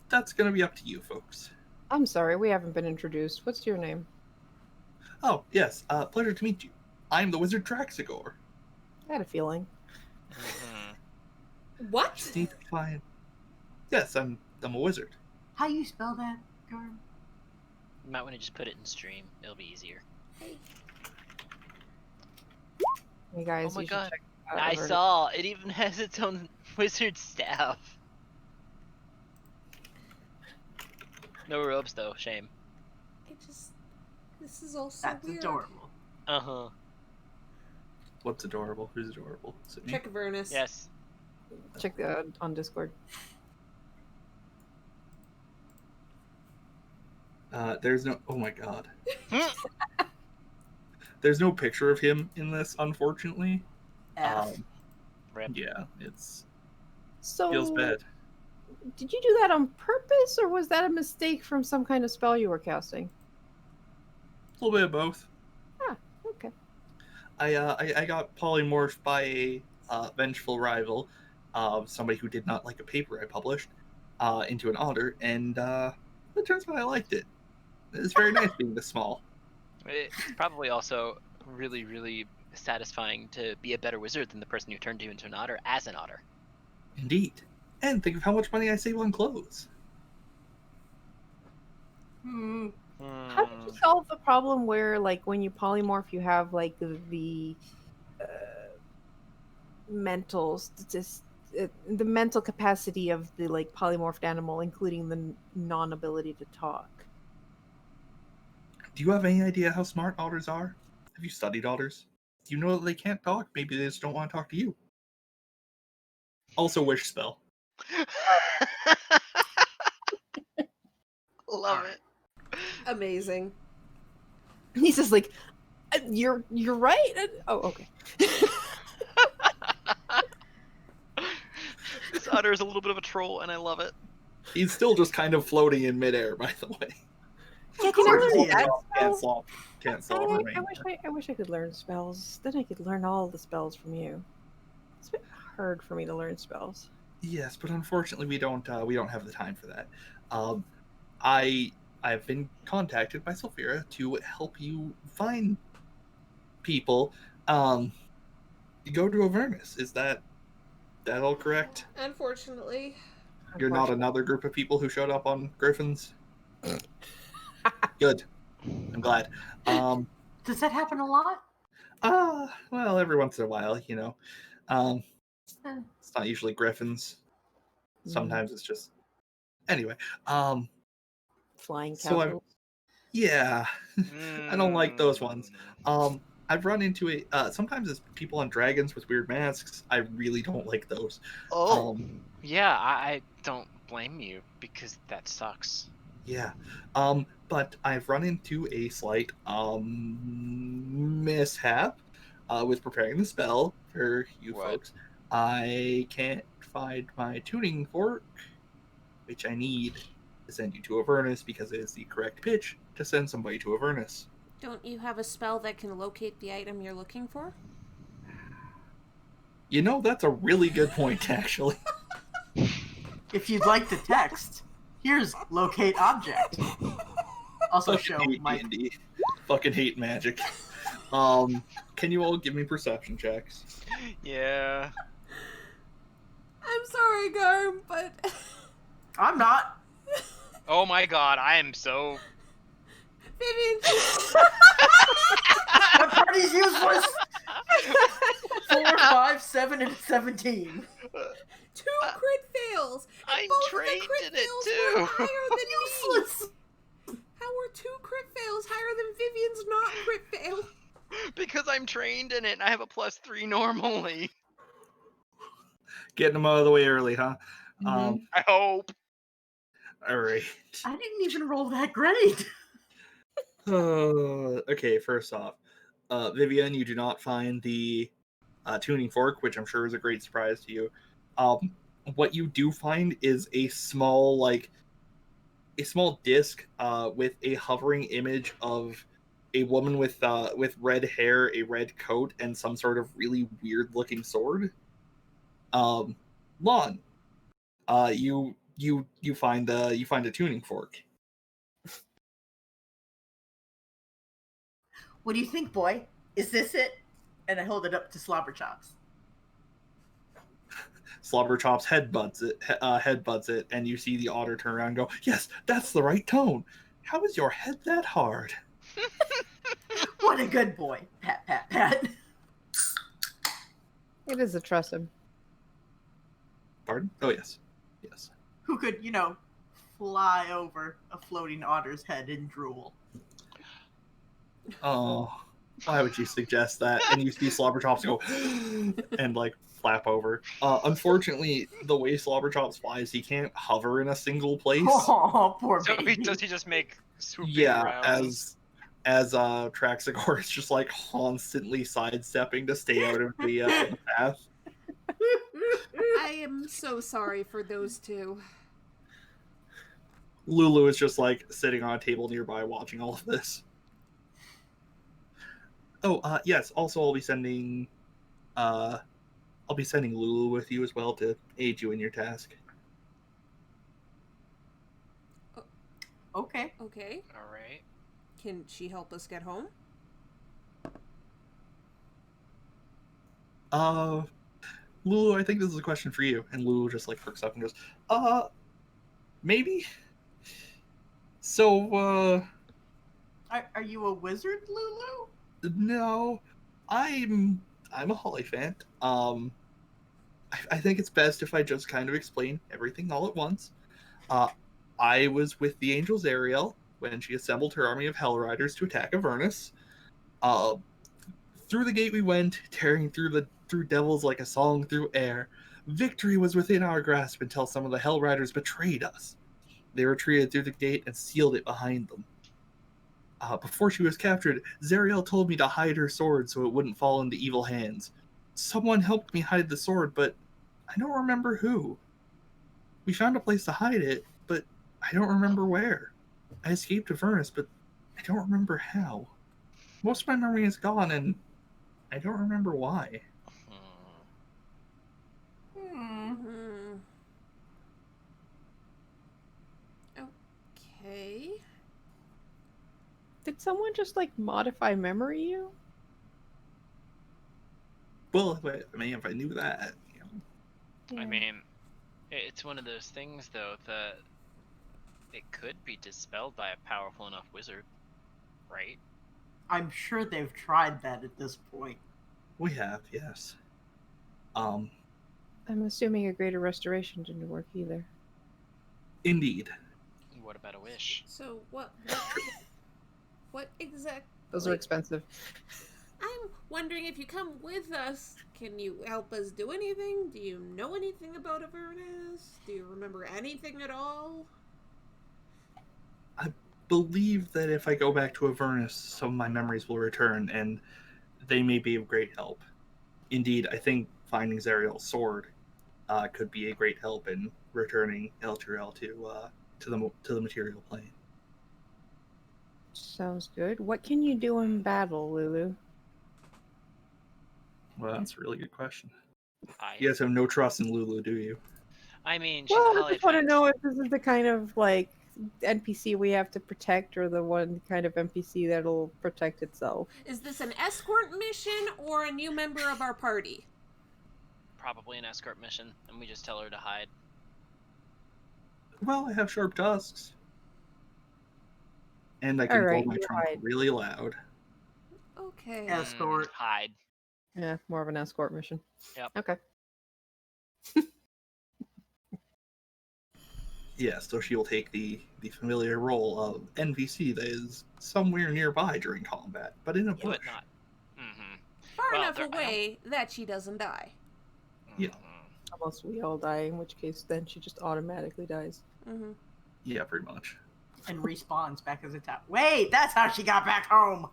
S2: that's gonna be up to you folks.
S3: I'm sorry, we haven't been introduced. What's your name?
S2: Oh, yes, pleasure to meet you. I'm the wizard Traxigor.
S3: I had a feeling.
S1: What?
S2: Just need to find... Yes, I'm a wizard.
S5: How you spell that, Garm?
S4: You might want to just put it in stream. It'll be easier.
S3: Hey guys,
S4: Oh my
S3: you should
S4: God.
S3: check out
S4: I
S3: Avernus.
S4: saw. It even has its own wizard staff. No robes though. Shame.
S1: This is all so
S5: That's
S1: weird.
S5: adorable.
S4: Uh-huh.
S2: What's adorable? Who's adorable? Is it me?
S1: Check Avernus.
S4: Yes.
S3: Check on Discord.
S2: There's no... Oh my god. There's no picture of him in this, unfortunately.
S5: F.
S4: Rip.
S2: Yeah, it's...
S3: So,
S2: feels bad.
S3: did you do that on purpose, or was that a mistake from some kind of spell you were casting?
S2: A little bit of both.
S3: Okay.
S2: I got polymorphed by a vengeful rival, somebody who did not like a paper I published, into an otter, and it turns out I liked it. It's very nice being this small.
S4: It's probably also really, really satisfying to be a better wizard than the person you turned you into an otter as an otter.
S2: Indeed. And think of how much money I save on clothes.
S3: How did you solve the problem where, like, when you polymorph, you have like the the mental capacity of the like polymorphed animal, including the non-ability to talk?
S2: Do you have any idea how smart otters are? Have you studied otters? Do you know that they can't talk? Maybe they just don't want to talk to you. Also, wish spell.
S4: Love it.
S1: Amazing.
S3: He's just like, you're right. Oh, okay.
S4: This otter is a little bit of a troll, and I love it.
S2: He's still just kind of floating in midair, by the way.
S3: Yeah,
S5: Of
S3: can I
S5: course
S3: learn
S5: he
S3: that
S5: is.
S3: spell?
S2: Can't solve
S3: I
S2: remain.
S3: wish I could learn spells. Then I could learn all the spells from you. It's a bit hard for me to learn spells.
S2: Yes, but unfortunately we don't have the time for that. I've been contacted by Sulfira to help you find people. Go to Avernus. Is that all correct?
S1: Unfortunately.
S2: You're not another group of people who showed up on Griffins? Good. I'm glad.
S5: Does that happen a lot?
S2: Well, every once in a while, you know.
S5: Eh.
S2: It's not usually Griffins. Sometimes it's just anyway.
S3: Flying
S2: So
S3: cowgirls.
S2: yeah, I don't like those ones. I've run into sometimes it's people on dragons with weird masks. I really don't like those.
S4: Oh, yeah, I don't blame you because that sucks.
S2: Yeah. But I've run into a slight mishap with preparing the spell for you
S4: What?
S2: folks. I can't find my tuning fork, which I need to send you to Avernus because it is the correct pitch to send somebody to Avernus.
S1: Don't you have a spell that can locate the item you're looking for?
S2: You know, that's a really good point, actually.
S5: If you'd like the text, here's locate object. Also
S2: Fucking
S5: show
S2: hate
S5: Mike.
S2: D&D. Fucking hate magic. Can you all give me perception checks?
S4: Yeah.
S1: I'm sorry, Garm, but
S5: I'm not.
S4: Oh my god, I am so.
S1: Vivian,
S5: My party's useless. 4, 5, 7, and 17.
S1: 2 crit fails.
S4: I'm
S1: Both
S4: trained
S1: the crit
S4: in it
S1: fails
S4: too.
S1: were higher than me.
S5: Useless.
S1: How were 2 crit fails higher than Vivian's not crit fail?
S4: Because I'm trained in it and I have a +3 normally.
S2: Getting them out of the way early, huh?
S3: Mhm.
S4: I hope.
S2: All right.
S5: I didn't even roll that great.
S2: Okay, first off, Vivian, you do not find the tuning fork, which I'm sure is a great surprise to you. What you do find is a small disc with a hovering image of a woman with red hair, a red coat, and some sort of really weird looking sword. Lon, you find a tuning fork.
S5: What do you think, boy? Is this it? And I hold it up to Slobberchops.
S2: Slobberchops headbutts it, and you see the otter turn around and go, "Yes, that's the right tone. How is your head that hard?"
S5: What a good boy. Pat, pat, pat.
S3: It is a trust him.
S2: Pardon? Oh yes, yes.
S5: Who could, fly over a floating otter's head and drool.
S2: Oh, why would you suggest that? And you see Slobberchops go and flap over. Unfortunately, the way Slobberchops flies, he can't hover in a single place.
S5: Oh, poor
S4: So
S5: baby.
S4: does he just make swooping
S2: Yeah,
S4: rounds?
S2: as Traxigor is just constantly sidestepping to stay out of the path.
S1: I am so sorry for those two.
S2: Lulu is just sitting on a table nearby watching all of this. Oh, yes. Also, I'll be sending Lulu with you as well to aid you in your task.
S5: Okay.
S1: Okay.
S4: All right.
S1: Can she help us get home?
S2: Lulu, I think this is a question for you. And Lulu just perks up and goes, maybe. So,
S5: Are you a wizard, Lulu?
S2: no, I'm a Hollyphant. I think it's best if I just kind of explain everything all at once. I was with the Angel Zariel when she assembled her army of Hell Riders to attack Avernus. Through the gate we went, tearing through devils like a song through air. Victory was within our grasp until some of the Hell Riders betrayed us. They retreated through the gate and sealed it behind them. Before she was captured, Zariel told me to hide her sword so it wouldn't fall into evil hands. Someone helped me hide the sword, but I don't remember who. We found a place to hide it, but I don't remember where. I escaped Avernus, but I don't remember how. Most of my memory is gone, and I don't remember why.
S1: Hmm. Okay.
S3: Did someone just like modify memory you?
S2: Well, if I knew that,
S4: I mean, it's one of those things, though, that it could be dispelled by a powerful enough wizard, right?
S5: I'm sure they've tried that at this point.
S2: we have, yes.
S3: I'm assuming a greater restoration didn't work either.
S2: Indeed.
S4: What about a wish?
S1: So what exactly?
S3: Those are expensive.
S1: I'm wondering if you come with us, can you help us do anything? Do you know anything about Avernus? Do you remember anything at all?
S2: I believe that if I go back to Avernus, some of my memories will return, and they may be of great help. Indeed, I think finding Zariel's sword could be a great help in returning Elturel to the material plane.
S3: Sounds good. What can you do in battle, Lulu?
S2: Well, that's a really good question.
S4: I
S2: You guys have no trust in Lulu, do you?
S4: mean, she's
S3: Well,
S4: a
S3: I
S4: Holly
S3: just want to
S4: Fence.
S3: know if this is the kind of like NPC we have to protect, or the one kind of NPC that'll protect itself.
S1: Is this an escort mission or a new member of our party?
S4: Probably an escort mission, and we just tell her to hide.
S2: Well, I have sharp tusks. And I can blow
S3: Alright,
S2: my
S3: you
S2: trunk
S3: hide.
S2: really loud.
S1: Okay.
S5: Escort.
S4: Hide.
S3: Yeah, more of an escort mission.
S4: Yep.
S3: Okay.
S2: Yeah, so she will take the familiar role of NPC that is somewhere nearby during combat, but in a bush.
S4: But not. Mm-hmm.
S1: Far
S4: Well,
S1: enough
S4: there- I don't-
S1: away that she doesn't die.
S2: Yeah.
S3: Unless we all die, in which case then she just automatically dies.
S1: Mm-hmm.
S2: Yeah, pretty much.
S5: And respawns back as a top. Wait, that's how she got back home!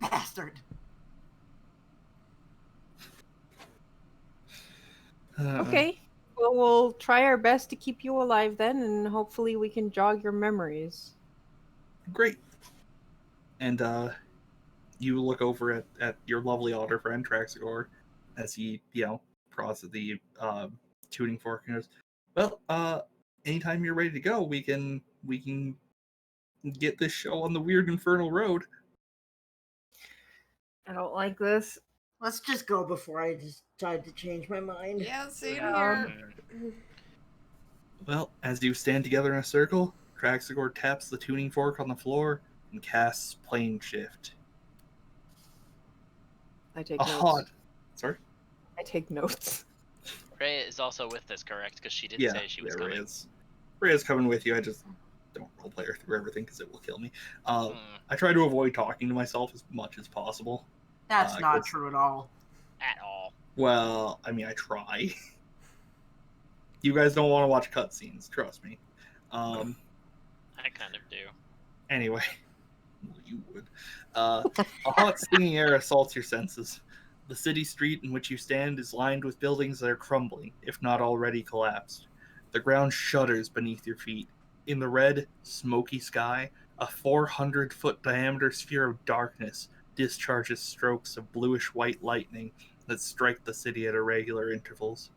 S5: Bastard!
S3: Okay. Well, we'll try our best to keep you alive then, and hopefully we can jog your memories.
S2: Great. And you look over at your lovely otter friend Traxigor as he, crosses the tuning fork and goes, well, anytime you're ready to go, we can get this show on the weird infernal road.
S3: I don't like this.
S5: Let's just go before I decide to change my mind.
S1: Yeah, same
S3: Yeah.
S1: here.
S2: Well, as you stand together in a circle, Traxigor taps the tuning fork on the floor and casts Plane Shift.
S3: I take
S2: A
S3: notes.
S2: hot. Sorry?
S3: I take notes.
S4: Rhea is also with us, correct? Because she did
S2: Yeah,
S4: say she was
S2: there
S4: coming.
S2: is. Rhea's coming with you. I just don't roleplay her through everything because it will kill me.
S4: Hmm.
S2: I try to avoid talking to myself as much as possible.
S5: That's not
S2: 'cause-
S5: true at all.
S4: At all.
S2: Well, I mean, I try. You guys don't want to watch cutscenes, trust me.
S4: I kind of do.
S2: Anyway, well, you would. A hot, stinging air assaults your senses. The city street in which you stand is lined with buildings that are crumbling, if not already collapsed. The ground shudders beneath your feet. In the red, smoky sky, a 400-foot diameter sphere of darkness discharges strokes of bluish-white lightning that strike the city at irregular intervals.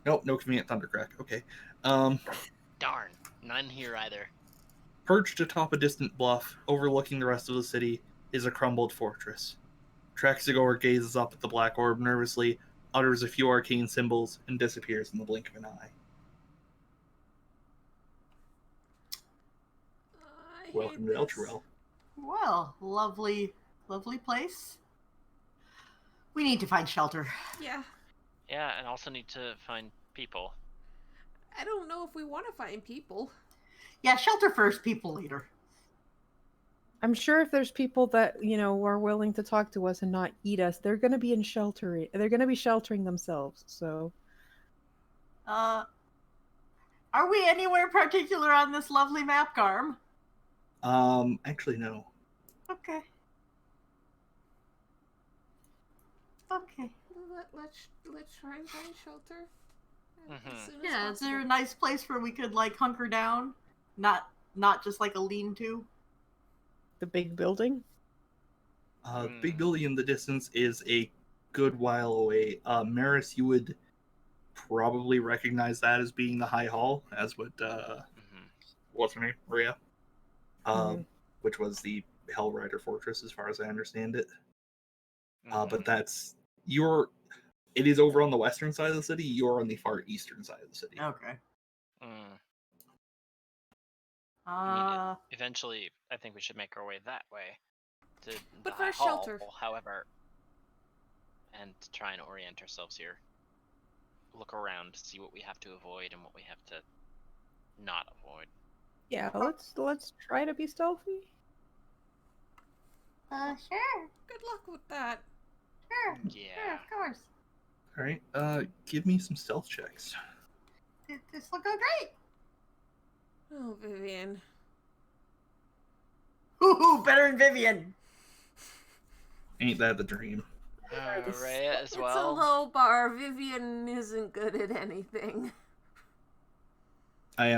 S2: Nope, no convenient thundercrack. Okay.
S4: Darn. None here either.
S2: Perched atop a distant bluff, overlooking the rest of the city, is a crumbled fortress. Traxigor gazes up at the black orb nervously, utters a few arcane symbols, and disappears in the blink of an eye.
S1: I hate
S2: Welcome to
S1: this.
S2: Elturel.
S5: Well, lovely place. We need to find shelter.
S1: Yeah.
S4: Yeah, and also need to find people.
S1: I don't know if we want to find people.
S5: Yeah, shelter first, people later.
S3: I'm sure if there's people that, are willing to talk to us and not eat us, they're going to be in shelter. They're going to be sheltering themselves. So,
S5: Are we anywhere particular on this lovely map, Garm?
S2: Actually, no.
S5: Okay. Okay.
S1: Let's try and find shelter. As soon as
S5: Yeah, is there a
S1: possible.
S5: nice place where we could like hunker down? Not just like a lean-to.
S3: The big building?
S2: The big building in the distance is a good while away. Maris, you would probably recognize that as being the High Hall, as would what's her name, Maria, which was the Hellrider Fortress, as far as I understand it. But that's it is over on the western side of the city. You're on the far eastern side of the city.
S5: Okay.
S4: I mean, eventually, I think we should make our way that way to
S1: But
S4: the
S1: for
S4: High
S1: a shelter.
S4: Hall, however, and to try and orient ourselves here. Look around, see what we have to avoid and what we have to not avoid.
S3: Yeah, let's try to be stealthy.
S5: Sure.
S1: Good luck with that.
S5: Sure.
S4: Yeah.
S5: Sure, of course.
S2: All right. Give me some stealth checks.
S5: This will go great.
S1: Oh, Vivian.
S5: Ooh, better than Vivian.
S2: Ain't that the dream?
S4: Rhea as
S1: It's a
S4: well.
S1: low bar. Vivian isn't good at anything.
S2: I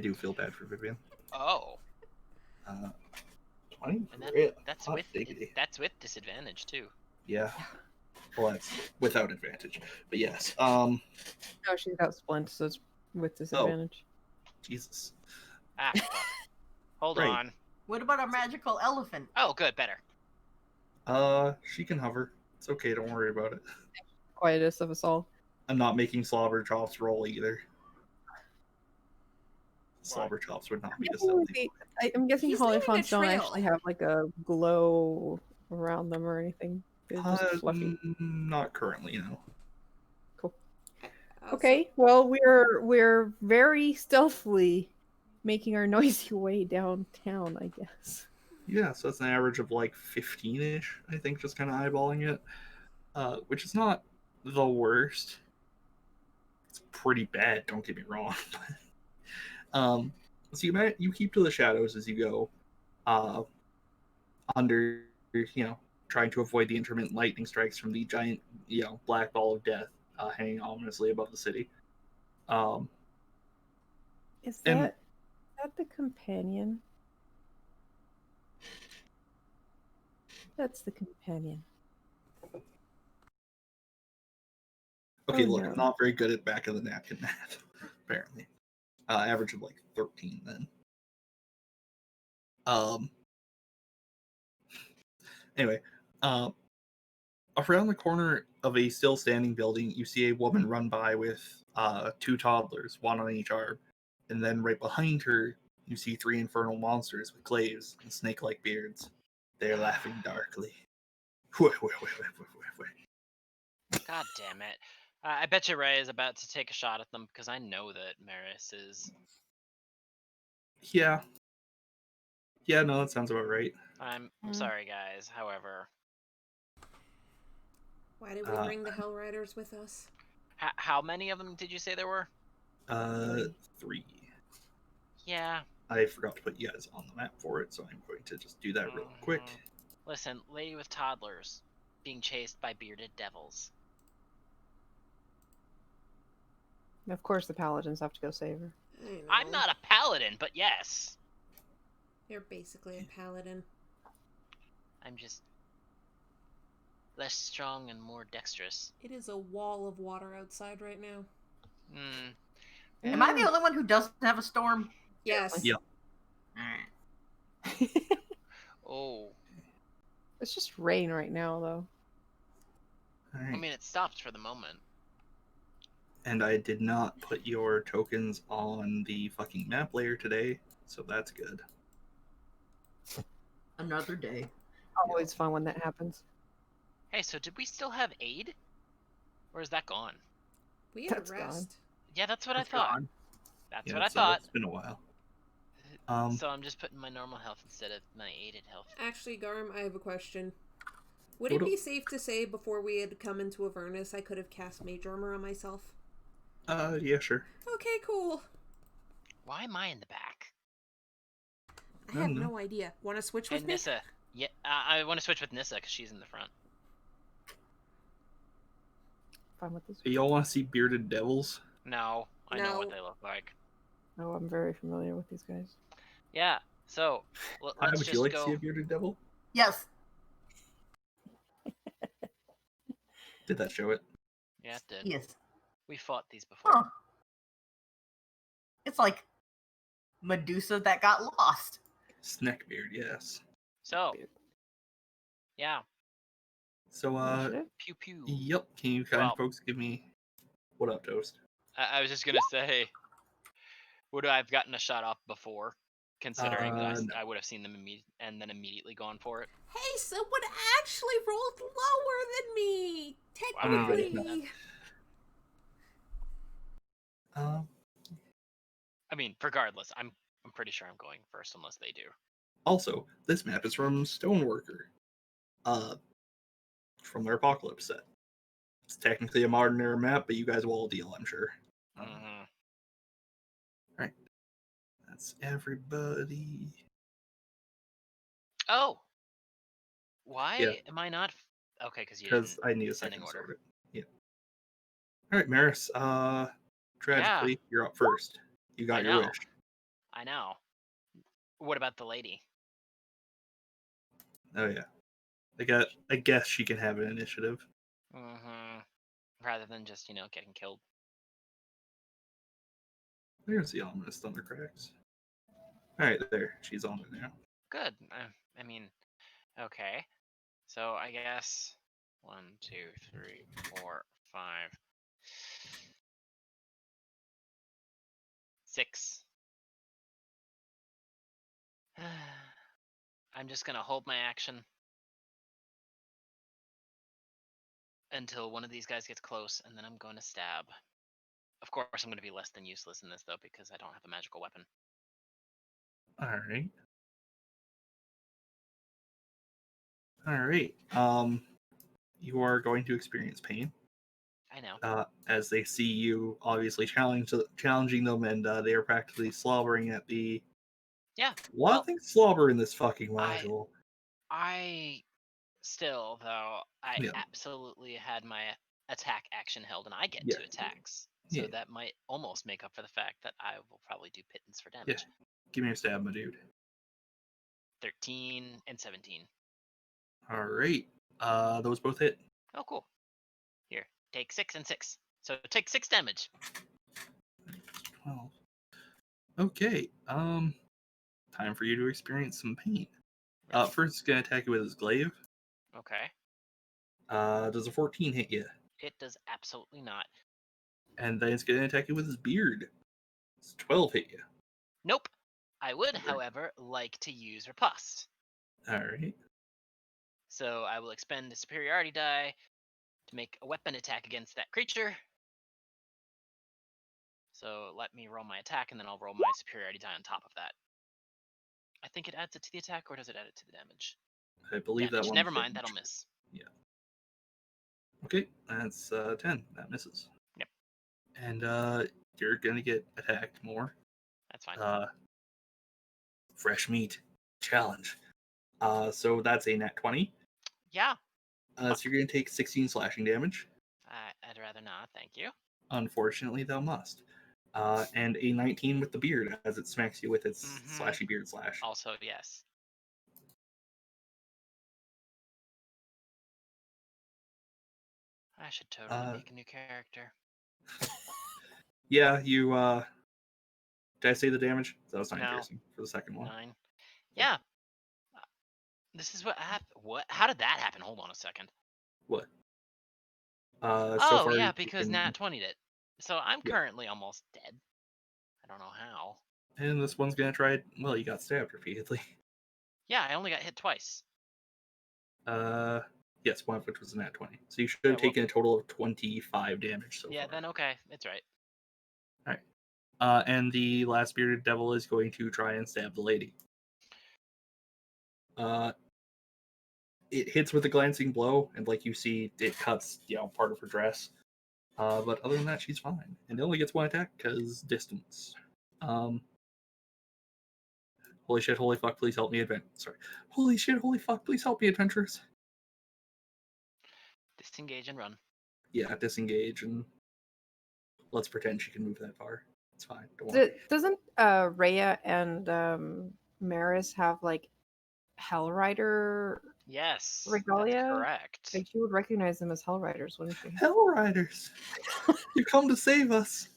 S2: do feel bad for Vivian.
S4: Oh.
S2: 20?
S4: And that's
S2: Hot
S4: with
S2: diggity.
S4: that's with disadvantage too.
S2: Yeah. Well, that's without advantage. But yes.
S3: No, she's got splint, so it's with disadvantage.
S2: Jesus.
S4: Ah, fuck. Hold
S2: Right.
S4: on.
S5: What about our magical elephant?
S4: Oh, good, better.
S2: She can hover. It's okay. Don't worry about it.
S3: Quietest of us all.
S2: I'm not making Slobber Chops roll either. Slobber Chops would not be a stealthy.
S3: I'm guessing
S1: He's leaving a
S3: Hollyphants don't
S1: trail.
S3: actually have like a glow around them or anything. They're just fluffy.
S2: Not currently, no.
S3: Cool.
S1: Also,
S3: Okay, well we're very stealthily making our noisy way downtown, I guess.
S2: Yeah, so that's an average of like 15-ish, I think, just kind of eyeballing it. Which is not the worst. It's pretty bad, don't get me wrong. So you keep to the shadows as you go, under, trying to avoid the intermittent lightning strikes from the giant, black ball of death hanging ominously above the city.
S3: Is
S2: And-
S3: that the companion? That's the companion.
S2: Okay,
S3: Oh,
S2: look,
S3: no.
S2: I'm not very good at back of the napkin math, apparently. Average of like 13 then. Anyway, around the corner of a still standing building, you see a woman run by with two toddlers, one on each arm. And then right behind her, you see three infernal monsters with glaives and snake-like beards. They are laughing darkly.
S4: God damn it. I bet you Ray is about to take a shot at them because I know that Maris is.
S2: Yeah. Yeah, no, that sounds about right.
S4: I'm sorry, guys. However,
S1: why did we bring the Hellriders with us?
S4: how many of them did you say there were?
S2: 3.
S4: Yeah.
S2: I forgot to put you guys on the map for it, so I'm going to just do that real quick.
S4: Listen, lady with toddlers being chased by bearded devils.
S3: Of course the paladins have to go save her.
S1: I know.
S4: I'm not a paladin, but yes.
S1: You're basically a paladin.
S4: I'm just less strong and more dexterous.
S1: It is a wall of water outside right now.
S5: Am I the only one who doesn't have a storm?
S1: Yes.
S2: Yeah.
S5: Alright.
S4: Oh.
S3: It's just rain right now, though.
S2: All right.
S4: I mean, it stopped for the moment.
S2: And I did not put your tokens on the fucking map layer today, so that's good.
S5: Another day.
S3: Always fun when that happens.
S4: Hey, so did we still have aid? Or is that gone?
S1: We had
S3: That's
S1: a
S3: gone.
S1: rest.
S4: Yeah, that's what I
S5: It's
S4: thought.
S5: gone.
S4: That's
S2: Yeah,
S4: what I
S2: it's,
S4: thought.
S2: It's been a while.
S4: So I'm just putting my normal health instead of my aided health.
S1: Actually, Garm, I have a question. Would it be safe to say before we had come into Avernus I could have cast Mage Armor on myself?
S2: Yeah, sure.
S1: Okay, cool.
S4: Why am I in the back?
S1: I have no idea. Want to switch with
S4: And
S1: me?
S4: Nissa. Yeah, I want to switch with Nissa because she's in the front.
S3: Fine with this.
S2: Y'all want to see bearded devils?
S4: No, I know what
S1: No.
S4: they look like.
S3: Oh, I'm very familiar with these guys.
S4: Yeah, so
S2: Hi,
S4: let's
S2: would you
S4: just
S2: like to see
S4: go.
S2: a bearded devil?
S5: Yes.
S2: Did that show it?
S4: Yeah, it did.
S5: Yes.
S4: We fought these before.
S5: Huh. It's like Medusa that got lost.
S2: Snackbeard, yes.
S4: So, yeah,
S2: So,
S3: Initiative?
S4: pew pew.
S2: yep. Can you kind
S4: Well-
S2: folks give me what up, Toast?
S4: I was just gonna say, would I have gotten a shot off before, considering that
S2: No.
S4: I would have seen them and then immediately gone for it?
S1: Hey, someone actually rolled lower than me.
S4: Wow.
S1: Technically.
S2: Um,
S4: I mean, regardless, I'm pretty sure I'm going first unless they do.
S2: Also, this map is from Stoneworker. From their Apocalypse set. It's technically a modern era map, but you guys will all deal, I'm sure.
S4: Mhm.
S2: Alright. That's everybody.
S4: Oh, why
S2: Yeah.
S4: am I not? Okay, because you
S2: Because
S4: didn't.
S2: I need a
S4: descending
S2: second to
S4: order.
S2: sort it. Yeah. Alright, Maris, tragically, you're up first. You got
S4: I
S2: your
S4: know.
S2: wish.
S4: I know. What about the lady?
S2: Oh yeah. I guess she can have an initiative.
S4: Rather than just getting killed.
S2: There's the ominous thundercracks. Alright, there. She's on it now.
S4: Good. I mean, okay. So I guess 1, 2, 3, 4, 5, 6. I'm just gonna hold my action until one of these guys gets close, and then I'm going to stab. Of course, I'm going to be less than useless in this, though, because I don't have a magical weapon.
S2: Alright. Alright. You are going to experience pain.
S4: I know.
S2: As they see you obviously challenging them, and they are practically slobbering at the.
S4: Yeah.
S2: A lot of things slobber in this fucking
S4: I-
S2: module.
S4: I still, though, I
S2: Yeah.
S4: absolutely had my attack action held, and I get
S2: Yeah.
S4: 2 attacks. So
S2: Yeah.
S4: that might almost make up for the fact that I will probably do pittance for
S2: Yeah.
S4: damage.
S2: Give me a stab, my dude.
S4: 13 and 17.
S2: Alright. Those both hit.
S4: Oh, cool. Here, take 6 and 6. So take 6 damage.
S2: 12. Okay. Time for you to experience some pain. First, it's gonna attack you with his glaive.
S4: Okay.
S2: Does a 14 hit you?
S4: It does absolutely not.
S2: And then it's gonna attack you with his beard. Does 12 hit you?
S4: Nope. I would,
S2: Okay.
S4: however, like to use riposte.
S2: Alright.
S4: So I will expend a superiority die to make a weapon attack against that creature. So let me roll my attack, and then I'll roll my superiority die on top of that. I think it adds it to the attack, or does it add it to the damage?
S2: I believe
S4: Damage.
S2: that one.
S4: Never mind, that'll miss.
S2: Yeah. Okay, that's 10. That misses.
S4: Yep.
S2: And you're gonna get attacked more.
S4: That's fine.
S2: Fresh meat challenge. So that's a nat 20.
S4: Yeah.
S2: So you're gonna take 16 slashing damage.
S4: I'd rather not, thank you.
S2: Unfortunately, thou must. And a 19 with the beard as it smacks you with its slashy beard slash.
S4: Also, yes. I should totally make a new character.
S2: Yeah, you did I say the damage? That was 9
S4: No.
S2: piercing for the second one.
S4: 9. Yeah. This is what happened. What? How did that happen? Hold on a second.
S2: What? So
S4: Oh,
S2: far
S4: yeah, because Nat 20'd it. So I'm
S2: Yeah.
S4: currently almost dead. I don't know how.
S2: And this one's gonna try it. Well, you got stabbed repeatedly.
S4: Yeah, I only got hit twice.
S2: Yes, one of which was a nat 20. So you should have taken a total of 25 damage so
S4: Yeah,
S2: far.
S4: then okay, it's right.
S2: And the last bearded devil is going to try and stab the lady. It hits with a glancing blow, and like you see, it cuts part of her dress. But other than that, she's fine, and it only gets one attack because distance. Holy shit! Holy fuck! Please help me, Sorry. Holy shit! Holy fuck! Please help me, adventurers.
S4: Disengage and run.
S2: Yeah, disengage and let's pretend she can move that far. It's fine. Don't worry.
S3: Doesn't Rhea and Maris have like Hellrider
S4: Yes,
S3: regalia?
S4: that's correct.
S3: Like, she would recognize them as Hellriders, wouldn't she?
S2: Hell Riders, you come to save us.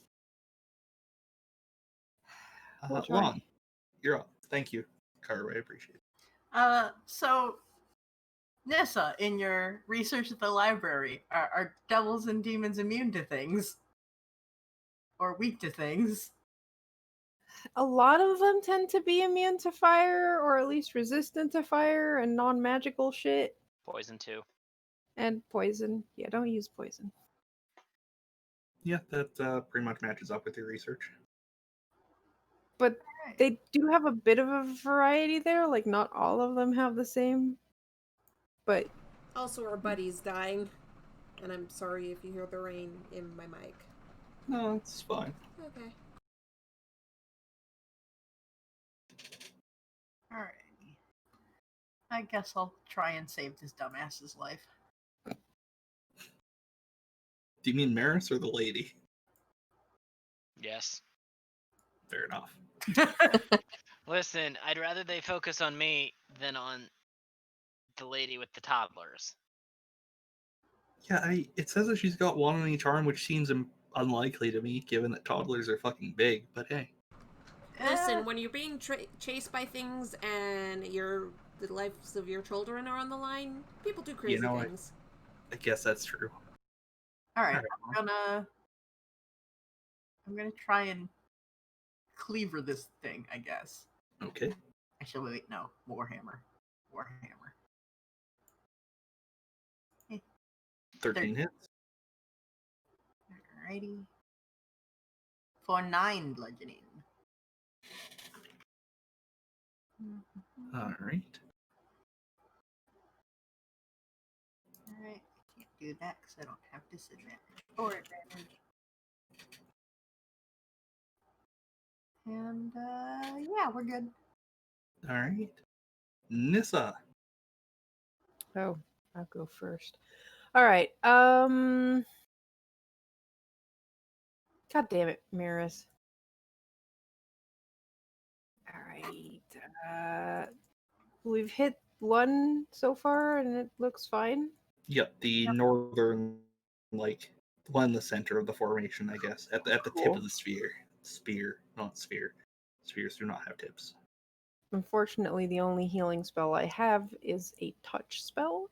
S3: We'll try.
S2: Lon, you're up. Thank you, Carway. I appreciate it.
S5: So Nissa, in your research at the library, are devils and demons immune to things? Or weak to things?
S3: A lot of them tend to be immune to fire, or at least resistant to fire and non-magical shit.
S4: Poison too.
S3: And poison. Yeah, don't use poison.
S2: Yeah, that pretty much matches up with your research.
S3: But they do have a bit of a variety there. Like, not all of them have the same. But
S1: Also, our buddy's dying. And I'm sorry if you hear the rain in my mic.
S2: No, it's fine.
S1: Okay.
S5: Alright. I guess I'll try and save this dumbass's life.
S2: Do you mean Maris or the lady?
S4: Yes.
S2: Fair enough.
S4: Listen, I'd rather they focus on me than on the lady with the toddlers.
S2: Yeah, it says that she's got one on each arm, which seems unlikely to me, given that toddlers are fucking big, but hey.
S1: Listen, when you're being chased by things and the lives of your children are on the line, people do crazy things.
S2: I guess that's true.
S5: Alright, I'm gonna try and cleaver this thing, I guess.
S2: Okay.
S5: Actually, wait, no. Warhammer.
S2: 13 hits.
S5: Alrighty. For 9 bludgeoning.
S2: Alright.
S5: Alright, can't do that because I don't have disadvantage or advantage. And, yeah, we're good.
S2: Alright. Nissa.
S3: oh, I'll go first. All right. God damn it, Maris. All right. We've hit one so far, and it looks fine.
S2: Yep, the northern, like, one in the center of the formation, I guess. At the tip of the sphere. Spear, not sphere. Spheres do not have tips.
S3: Unfortunately, the only healing spell I have is a touch spell,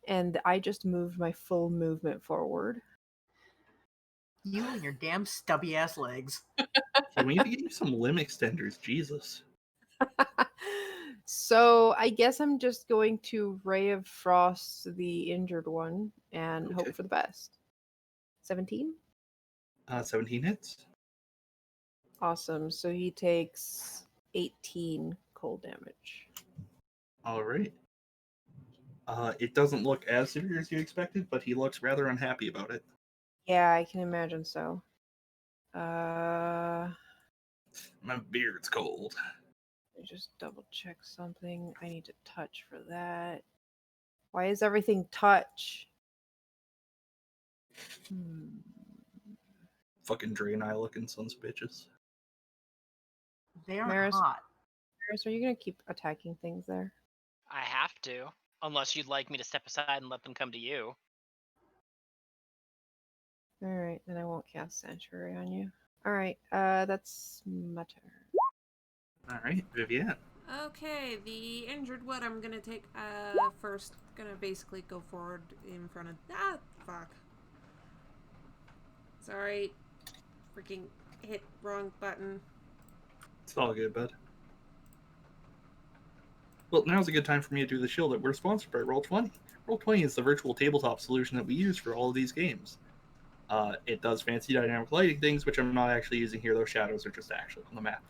S3: and I just moved my full movement forward.
S5: You and your damn stubby ass legs.
S2: Yeah, we need to get you some limb extenders, Jesus.
S3: So I guess I'm just going to Ray of Frost the injured one and hope for the best. 17?
S2: 17 hits.
S3: Awesome. So he takes 18 cold damage.
S2: Alright. It doesn't look as severe as you expected, but he looks rather unhappy about it.
S3: Yeah, I can imagine so. My
S2: beard's cold.
S3: Let me just double check something. I need to touch for that. Why is everything touch?
S2: Fucking Draenei looking sons of bitches.
S5: They are
S3: Maris,
S5: hot.
S3: Maris, are you going to keep attacking things there?
S4: I have to, unless you'd like me to step aside and let them come to you.
S3: Alright, then I won't cast Sanctuary on you. Alright, that's my turn.
S2: Alright, Vivienne.
S1: Okay, the injured one I'm gonna take first. Gonna basically go forward in front of. Fuck. Sorry. Freaking hit wrong button.
S2: It's all good, bud. Well, now's a good time for me to do the shield that we're sponsored by Roll20. Roll20 is the virtual tabletop solution that we use for all of these games. It does fancy dynamic lighting things, which I'm not actually using here. Those shadows are just actually on the map.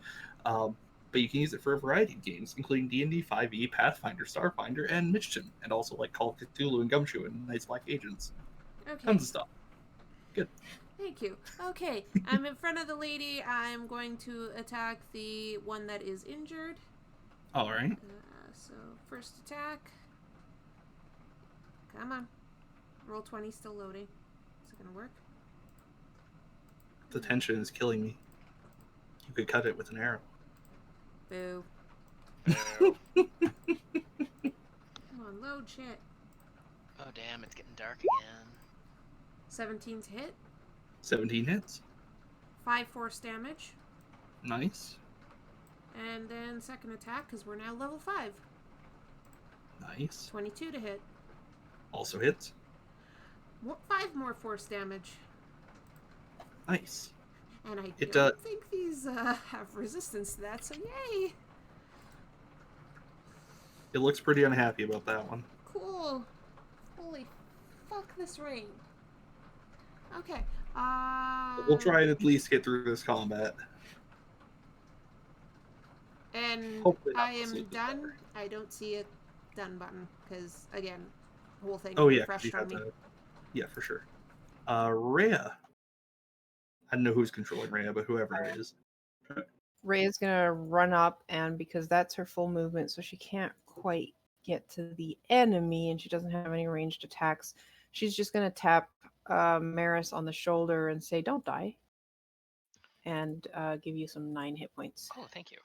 S2: But you can use it for a variety of games, including D&D, 5e, Pathfinder, Starfinder, and Michigan, and also like Call of Cthulhu and Gumshoe and Night's Black Agents.
S1: Okay.
S2: Tons of stuff. Good.
S1: Thank you. Okay, I'm in front of the lady. I'm going to attack the one that is injured.
S2: All right.
S1: So, first attack. Come on. Roll 20 still loading. Is it going to work?
S2: The tension is killing me. You could cut it with an arrow.
S1: Boo.
S4: Boo.
S1: Come on, load shit.
S4: Oh damn, it's getting dark again.
S1: 17 to hit.
S2: 17 hits.
S1: 5 force damage.
S2: Nice.
S1: And then second attack, because we're now level 5.
S2: Nice.
S1: 22 to hit.
S2: Also hits.
S1: 5 more force damage.
S2: Nice.
S1: And I
S2: It,
S1: don't think these have resistance to that, so yay!
S2: It looks pretty unhappy about that one.
S1: Cool. Holy fuck, this rain. Okay.
S2: But we'll try and at least get through this combat.
S1: And
S2: Hopefully not
S1: I am
S2: sleep is
S1: done.
S2: better.
S1: I don't see a done button, because, again, the whole thing
S2: Oh yeah, 'cause
S1: refreshed
S2: you
S1: on
S2: have
S1: me.
S2: to- yeah, for sure. Rhea. I don't know who's controlling Rhea, but whoever it is.
S3: Ray is gonna run up, and because that's her full movement, so she can't quite get to the enemy, and she doesn't have any ranged attacks. She's just gonna tap Maris on the shoulder and say, "Don't die," and give you some 9 hit points.
S4: Oh, thank you.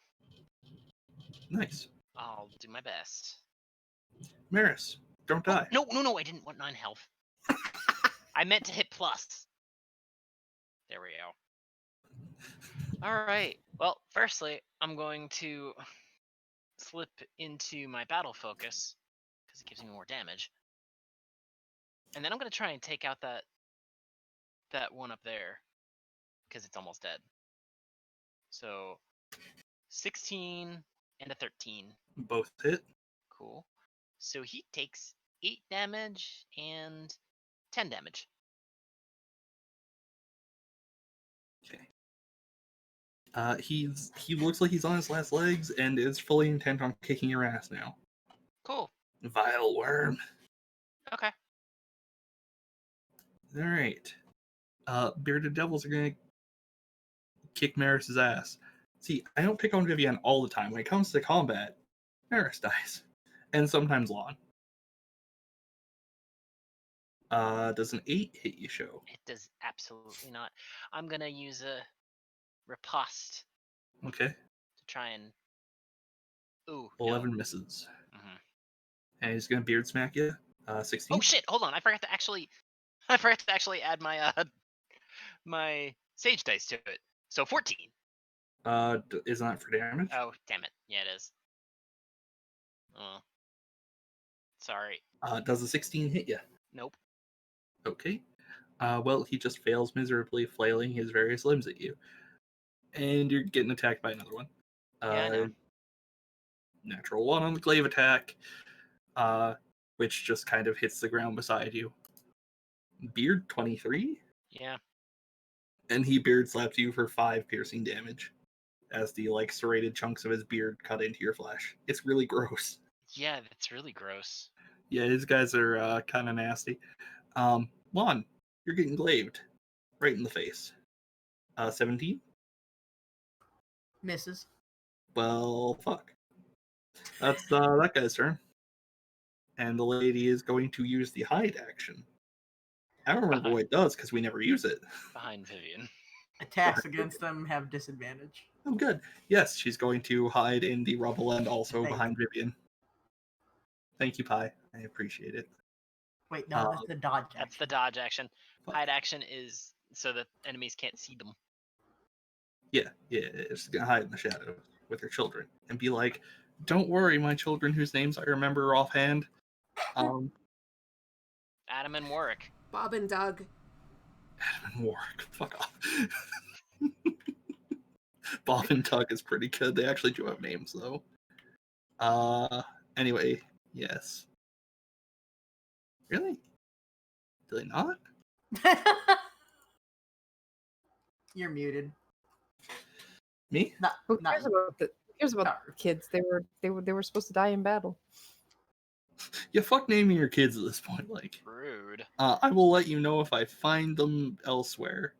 S2: Nice.
S4: I'll do my best.
S2: Maris, don't
S4: Oh,
S2: die.
S4: no, I didn't want 9 health. I meant to hit plus. There we go. Alright, well, firstly, I'm going to slip into my battle focus, because it gives me more damage. And then I'm going to try and take out that one up there, because it's almost dead. So, 16 and a 13.
S2: Both hit.
S4: Cool. So he takes 8 damage and 10 damage.
S2: Okay. He looks like he's on his last legs and is fully intent on kicking your ass now.
S4: Cool.
S2: Vile worm.
S4: Okay.
S2: All right. Bearded devils are gonna kick Maris's ass. See, I don't pick on Vivienne all the time. When it comes to combat, Maris dies, and sometimes Lon. Does an 8 hit you, show?
S4: It does absolutely not. I'm going to use a riposte
S2: Okay.
S4: to try and... Ooh,
S2: 11
S4: no.
S2: misses.
S4: Mhm.
S2: And he's gonna beard smack you. 16.
S4: Oh shit, hold on. I forgot to actually add my my sage dice to it. So 14.
S2: Isn't that for damage?
S4: Oh, damn it. Yeah, it is. Oh. Sorry.
S2: Does a 16 hit you?
S4: Nope.
S2: Okay. Well, he just fails miserably, flailing his various limbs at you. And you're getting attacked by another one.
S4: Yeah, I know.
S2: Natural 1 on the glaive attack, which just kind of hits the ground beside you. Beard 23?
S4: Yeah.
S2: And he beard slaps you for 5 piercing damage as the serrated chunks of his beard cut into your flesh. It's really gross.
S4: Yeah, that's really gross.
S2: Yeah, his guys are kind of nasty. Lon, you're getting glaved right in the face. 17?
S5: Misses.
S2: Well, fuck. That's that guy's turn. And the lady is going to use the hide action. I don't remember what it does because we never use it.
S4: Behind Vivian.
S5: Attacks against them have disadvantage.
S2: Oh, good. Yes, she's going to hide in the rubble and also
S5: Thank
S2: behind Vivian. Thank you, Pi. I appreciate it.
S5: Wait, no, that's the dodge action.
S4: That's the dodge action.
S2: Fuck.
S4: Hide action is so that enemies can't see them.
S2: Yeah, she's going to hide in the shadow with her children and be like, don't worry, my children whose names I remember offhand.
S4: Adam and Warwick.
S1: Bob and Doug.
S2: Adam and Warwick. Fuck off. Bob and Doug is pretty good. They actually do have names, though. Anyway, yes. Really? Do they not?
S5: You're muted.
S2: Me?
S3: Who
S5: Not
S3: cares about the kids? They were supposed to die in battle.
S2: Yeah, fuck naming your kids at this point.
S4: Rude.
S2: I will let you know if I find them elsewhere.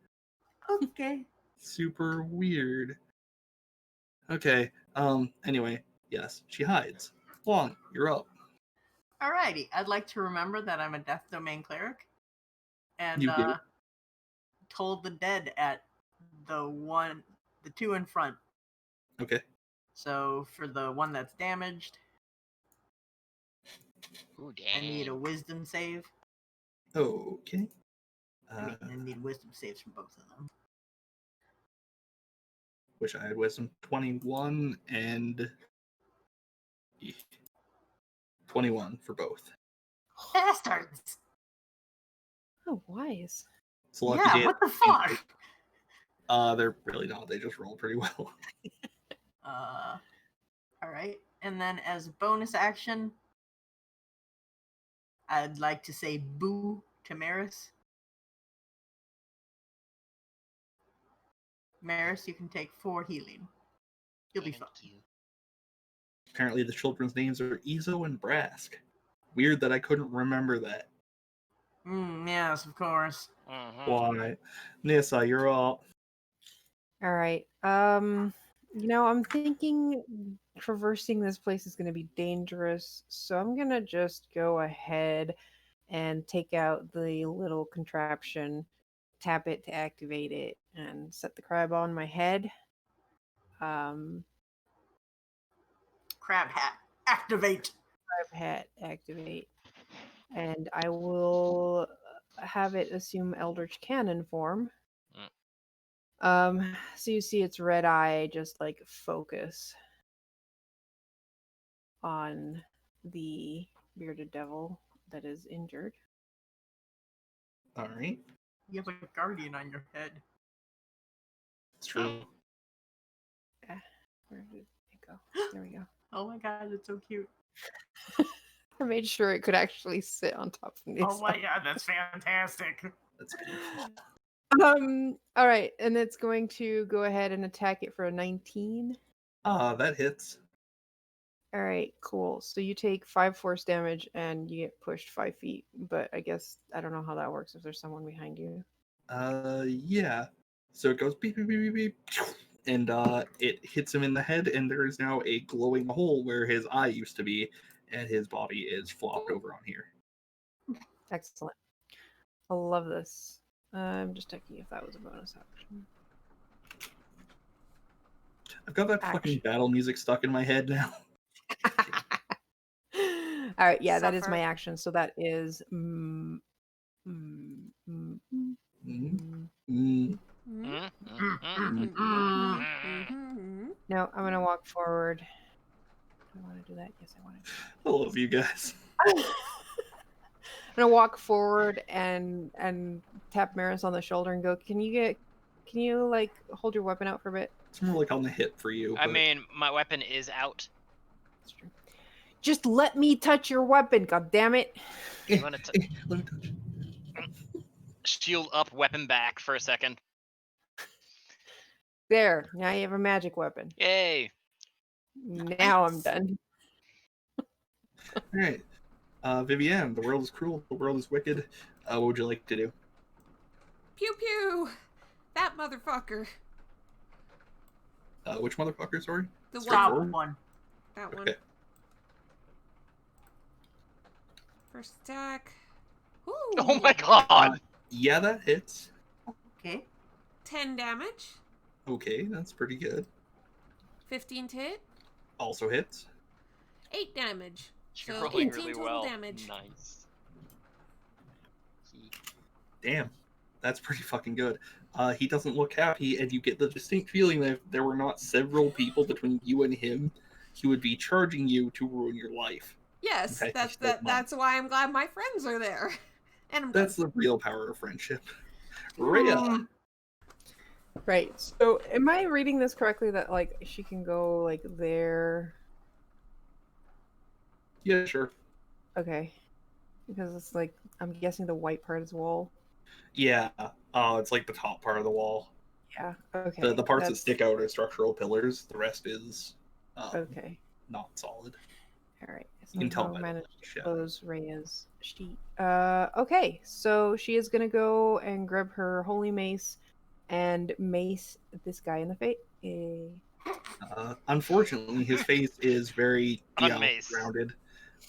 S5: Okay.
S2: Super weird. Okay. Anyway, yes, she hides. Long, you're up.
S5: Alrighty. I'd like to remember that I'm a Death Domain cleric, and
S2: You do?
S5: toll the dead at the two in front.
S2: Okay.
S5: So for the one that's damaged,
S4: Ooh,
S5: I need a
S4: dang.
S5: wisdom save.
S2: Okay.
S5: I need wisdom saves from both of them.
S2: Wish I had wisdom 21 and 21 for both.
S5: Bastards!
S3: Oh, wise.
S2: It's a lucky
S5: Yeah,
S2: day.
S5: what the fuck?
S2: They're really not. They just roll pretty well.
S5: Alright. And then as a bonus action, I'd like to say boo to Maris. Maris, you can take 4 healing. You'll be
S4: Thank
S5: fine.
S4: you.
S2: Apparently, the children's names are Ezo and Brask. Weird that I couldn't remember that.
S5: Yes, of course.
S2: Why? Nissa, you're all.
S3: All right. I'm thinking traversing this place is going to be dangerous, so I'm going to just go ahead and take out the little contraption, tap it to activate it, and set the crab on my head.
S5: Crab hat, activate!
S3: Crab hat activate. And I will have it assume Eldritch Cannon form. So you see its red eye just like focus on the bearded devil that is injured.
S2: All right.
S5: You have a guardian on your head.
S2: It's true.
S3: Where did it go? There we go.
S5: Oh my god, it's so cute.
S3: I made sure it could actually sit on top of me.
S5: Oh my god, that's fantastic.
S2: That's beautiful.
S3: All right, and it's going to go ahead and attack it for a 19.
S2: That hits.
S3: All right, cool. So you take 5 force damage and you get pushed 5 feet. But I guess I don't know how that works if there's someone behind you.
S2: Yeah. So it goes beep beep beep beep beep, and it hits him in the head, and there is now a glowing hole where his eye used to be, and his body is flopped over on here.
S3: Excellent. I love this. I'm just checking if that was a bonus action.
S2: I've got that fucking
S3: Action.
S2: battle music stuck in my head now.
S3: All right, yeah, that is
S1: Suffer.
S3: my action. So that is.
S2: Mm,
S1: Mm-hmm.
S3: No, I'm gonna walk forward. Do I want to do that? Yes, I want to.
S2: I love you guys.
S3: I'm gonna walk forward and tap Maris on the shoulder and go, Can you like hold your weapon out for a bit?
S2: It's more like on the hip for you.
S4: I
S2: but-
S4: mean, my weapon is out.
S3: That's true. Just let me touch your weapon, god damn it.
S4: I'm gonna
S2: let me touch.
S4: shield up, weapon back for a second.
S3: There, now you have a magic weapon.
S4: Yay!
S3: Now I'm done.
S2: All right. Vivienne, the world is cruel. The world is wicked. What would you like to do?
S1: Pew pew! That motherfucker.
S2: Which motherfucker, sorry?
S1: The
S5: Top
S1: one.
S5: one.
S1: That one.
S2: Okay.
S1: First attack. Ooh.
S4: Oh my god!
S2: Yeah, that hits.
S5: Okay.
S1: 10 damage.
S2: Okay, that's pretty good.
S1: 15 to hit.
S2: Also hits.
S1: 8 damage.
S4: You're
S1: So
S4: rolling
S1: 18
S4: really
S1: total
S4: well.
S1: damage.
S4: Nice.
S2: Damn, that's pretty fucking good. He doesn't look happy, and you get the distinct feeling that if there were not several people between you and him, he would be charging you to ruin your life.
S1: Yes,
S2: Okay,
S1: that's why I'm glad my friends are there. And I'm
S2: That's
S1: done.
S2: the real power of friendship. Rhea.
S3: Right. So am I reading this correctly that like she can go like there?
S2: Yeah, sure.
S3: Okay. Because it's like I'm guessing the white part is wall.
S2: Yeah. It's like the top part of the wall.
S3: Yeah. Okay.
S2: The parts that
S3: that's-
S2: stick out are structural pillars. The rest is
S3: Okay.
S2: not solid.
S3: All right.
S2: You can tell
S3: Somehow
S2: by the
S3: managed to
S2: shadow.
S3: close Rhea's sheet. Okay. So she is gonna go and grab her holy mace and mace this guy in the face.
S2: Unfortunately, his face is very
S4: Unmaced.
S2: rounded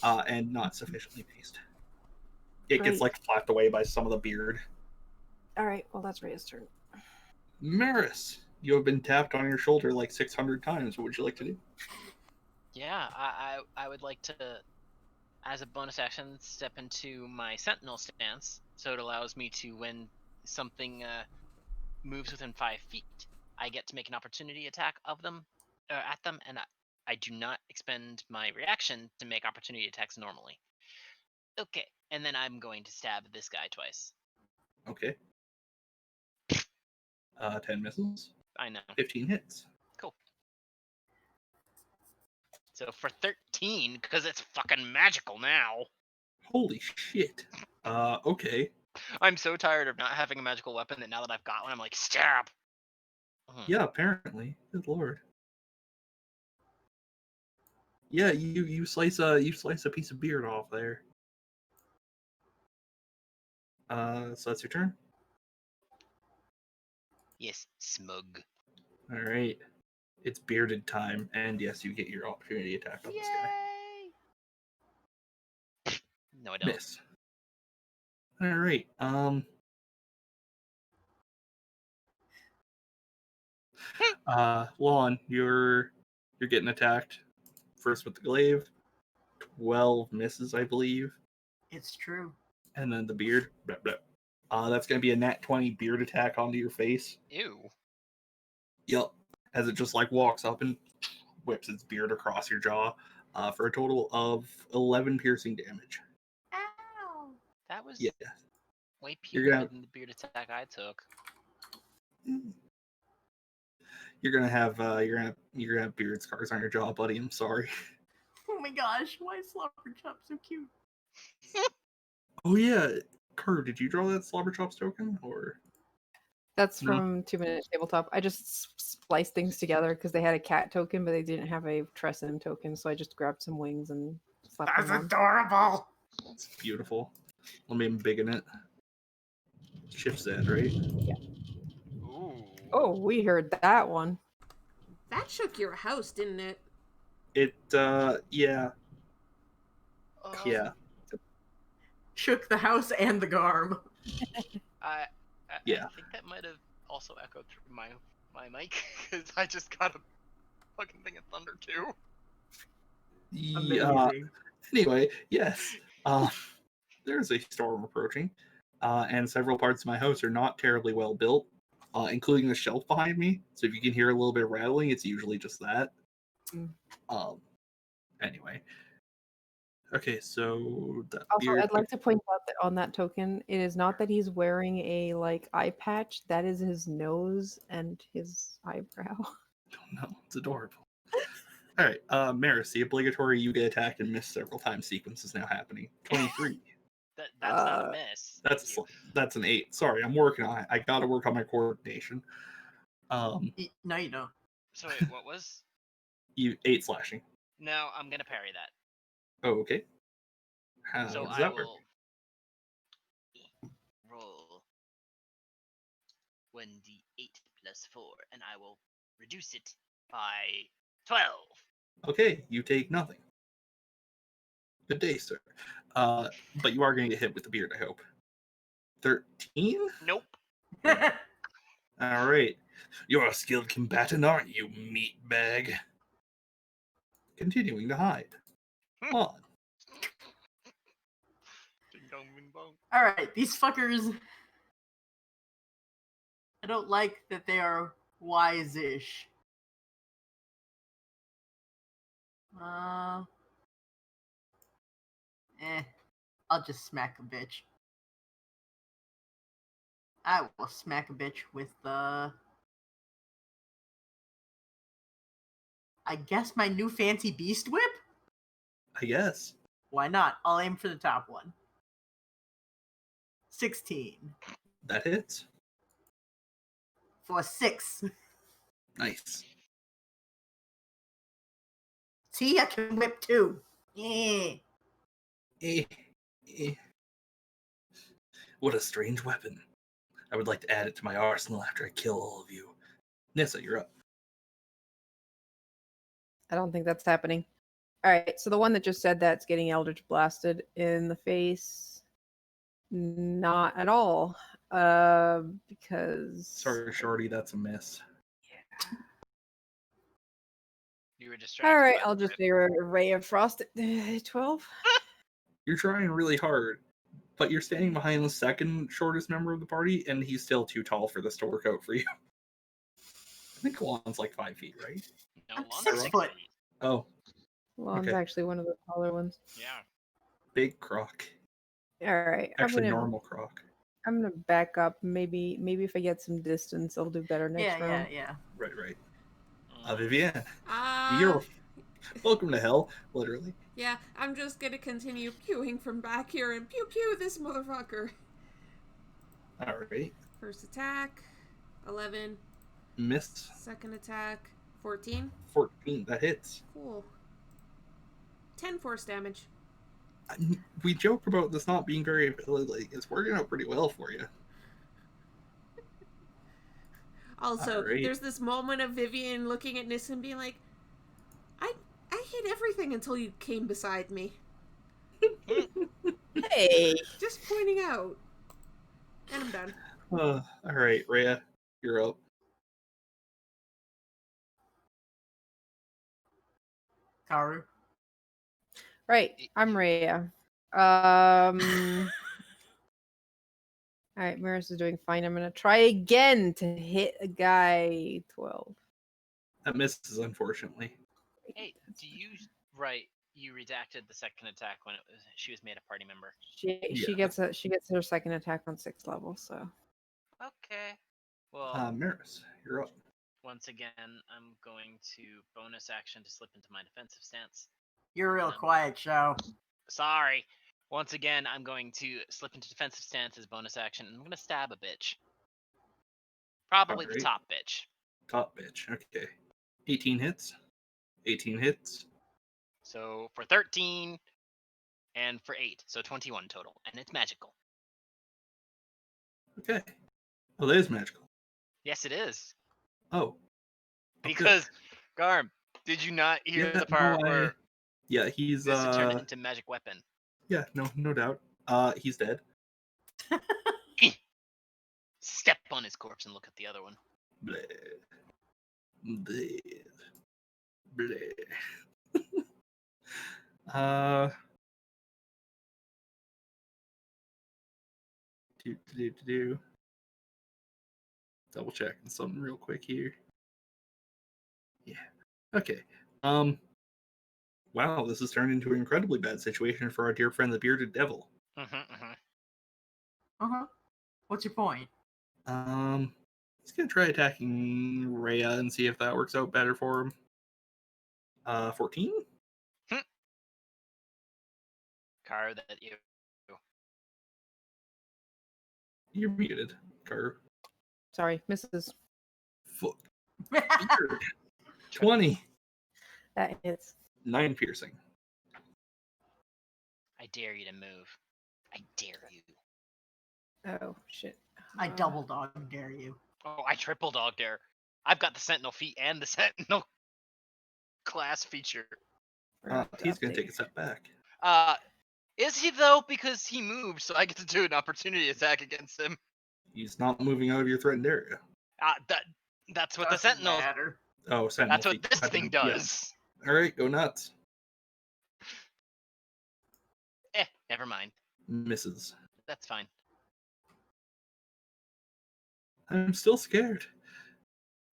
S2: and not sufficiently maced. It gets
S3: Right.
S2: like flapped away by some of the beard.
S3: All right. Well, that's Rhea's turn.
S2: Maris, you have been tapped on your shoulder like 600 times. What would you like to do?
S4: Yeah, I would like to, as a bonus action, step into my sentinel stance, so it allows me to, when something moves within 5 feet, I get to make an opportunity attack of them, at them, and I do not expend my reaction to make opportunity attacks normally. Okay, and then I'm going to stab this guy twice.
S2: Okay. 10 misses.
S4: I know.
S2: 15 hits.
S4: Cool. So for 13, because it's fucking magical now.
S2: Holy shit. Okay.
S4: I'm so tired of not having a magical weapon that now that I've got one, I'm like, stab!
S2: Yeah, apparently. Good lord. Yeah, you slice a piece of beard off there. So that's your turn.
S4: Yes, smug.
S2: All right. It's bearded time, and yes, you get your opportunity attack on this guy.
S4: No, I don't.
S2: Miss. All right. Lon, you're getting attacked. First with the glaive. 12 misses, I believe.
S5: It's true.
S2: And then the beard. Blah, blah. That's gonna be a nat 20 beard attack onto your face.
S4: Ew.
S2: Yup. As it just like walks up and whips its beard across your jaw, for a total of 11 piercing damage.
S5: Ow!
S4: That was
S2: Yeah.
S4: way
S2: You're
S4: purer
S2: gonna-
S4: than the beard attack I took.
S2: You're gonna have beard scars on your jaw, buddy. I'm sorry.
S5: Oh my gosh, why is Slobberchop so cute?
S2: Oh yeah, Kerr, did you draw that Slobberchops token or?
S3: That's
S2: No.
S3: from 2 Minute Tabletop. I just spliced things together because they had a cat token, but they didn't have a Tresem token, so I just grabbed some wings and slapped
S5: That's
S3: them on.
S5: adorable!
S2: It's beautiful. Let me embiggen it. Shift Z, right?
S4: Ooh.
S3: Oh, we heard that one.
S1: That shook your house, didn't it?
S2: It yeah. Yeah.
S5: Shook the house and the Garm.
S4: I
S2: Yeah.
S4: think that might have also echoed through my mic, because I just got a fucking thing of thunder too.
S2: Yeah. Anyway, yes. There's a storm approaching, and several parts of my house are not terribly well built, including the shelf behind me. So if you can hear a little bit of rattling, it's usually just that.
S3: Mm.
S2: Anyway. Okay, so that
S3: Also,
S2: beard.
S3: I'd like to point out that on that token, it is not that he's wearing a like eye patch. That is his nose and his eyebrow.
S2: No, it's adorable. All right, Maris, the obligatory you get attacked and miss several times sequence is now happening. 23.
S4: That's not a miss.
S2: That's
S4: Thank
S2: that's an 8. Sorry, I'm working on it. I got to work on my coordination.
S5: No, you don't.
S4: So wait, what was?
S2: You 8 slashing.
S4: No, I'm gonna parry that.
S2: Oh, okay. How
S4: So
S2: does
S4: I
S2: that work?
S4: will roll 1d8 plus 4, and I will reduce it by 12.
S2: Okay, you take nothing. Good day, sir. But you are going to get hit with the beard, I hope. 13?
S4: Nope.
S2: All right. You're a skilled combatant, aren't you, meatbag? Continuing to hide. On.
S4: Ding dong, bing bong.
S5: Alright, these fuckers. I don't like that they are wise-ish. I'll just smack a bitch. I will smack a bitch with the... I guess my new fancy beast whip?
S2: I guess.
S5: Why not? I'll aim for the top one. 16.
S2: That hits.
S5: For 6.
S2: Nice.
S5: See, I can whip too. Yeah.
S2: Eh. What a strange weapon. I would like to add it to my arsenal after I kill all of you. Nissa, you're up.
S3: I don't think that's happening. All right, so the one that just said that's getting Eldritch blasted in the face. Not at all. Because
S2: Sorry, Shorty, that's a miss.
S4: You were distracted.
S3: All right,
S4: by
S3: I'll
S4: the
S3: just
S4: rip.
S3: do a ray of frost at 12.
S2: You're trying really hard, but you're standing behind the second shortest member of the party, and he's still too tall for this to work out for you. I think Juan's like 5 feet, right?
S4: No,
S5: I'm
S4: Lon's
S5: 6 foot.
S4: feet.
S2: Oh,
S3: Lon's
S2: Okay.
S3: actually one of the taller ones.
S4: Yeah.
S2: big croc.
S3: All right,
S2: Actually, normal croc.
S3: I'm gonna back up. Maybe if I get some distance, I'll do better next
S5: Yeah,
S3: round.
S5: yeah.
S2: Right.
S4: Mm.
S2: Vivienne, you're welcome to hell, literally.
S1: Yeah, I'm just gonna continue pewing from back here and pew pew this motherfucker.
S2: All right.
S1: First attack, 11.
S2: Missed.
S1: Second attack, 14.
S2: 14. That hits.
S1: Cool. 10 force damage.
S2: We joke about this not being very, like, it's working out pretty well for you.
S1: Also,
S2: Alright.
S1: there's this moment of Vivian looking at Nis and being like, I hit everything until you came beside me.
S3: Hey,
S1: Just pointing out. And I'm done.
S2: All right, Rhea, you're up.
S5: Karu.
S3: right, I'm Rhea. All right, Maris is doing fine. I'm gonna try again to hit a guy 12.
S2: That misses, unfortunately.
S4: Hey, do you right? You redacted the second attack when she was made a party member.
S3: She gets her second attack on 6th level. So
S4: Okay. Well,
S2: Maris, you're up.
S4: once again, I'm going to bonus action to slip into my defensive stance.
S5: You're real quiet, Show.
S4: Sorry. Once again, I'm going to slip into defensive stance as bonus action, and I'm going to stab a bitch. Probably the
S2: Alright.
S4: top bitch.
S2: Top bitch. Okay. 18 hits. 18 hits.
S4: So for 13 and for 8, so 21 total, and it's magical.
S2: Okay. Oh, that is magical.
S4: Yes, it is.
S2: Oh.
S4: Because, Garm, did you not hear the part where
S2: Yeah, he's
S4: this would turn it into magic weapon?
S2: Yeah, no doubt. He's dead.
S4: Step on his corpse and look at the other one.
S2: Bleh. Bleh. Bleh. Do. Double checking something real quick here. Yeah. Okay. Wow, this has turned into an incredibly bad situation for our dear friend the bearded devil.
S5: What's your point?
S2: He's gonna try attacking Rhea and see if that works out better for him. 14?
S4: Car that you.
S2: You're muted, Car.
S3: sorry, misses.
S2: Fuck. 20.
S3: That hits.
S2: 9 piercing.
S4: I dare you to move. I dare you.
S3: Oh shit.
S5: I double dog dare you.
S4: Oh, I triple dog dare. I've got the Sentinel feat and the Sentinel class feature.
S2: He's gonna take a step back.
S4: Is he though? Because he moved, so I get to do an opportunity attack against him.
S2: He's not moving out of your threatened area.
S4: That's what the
S5: Doesn't
S4: Sentinel.
S5: matter.
S2: Oh, Sentinel.
S4: That's what this thing does.
S2: Yeah. Alright, go nuts.
S4: Never mind.
S2: Misses.
S4: That's fine.
S2: I'm still scared.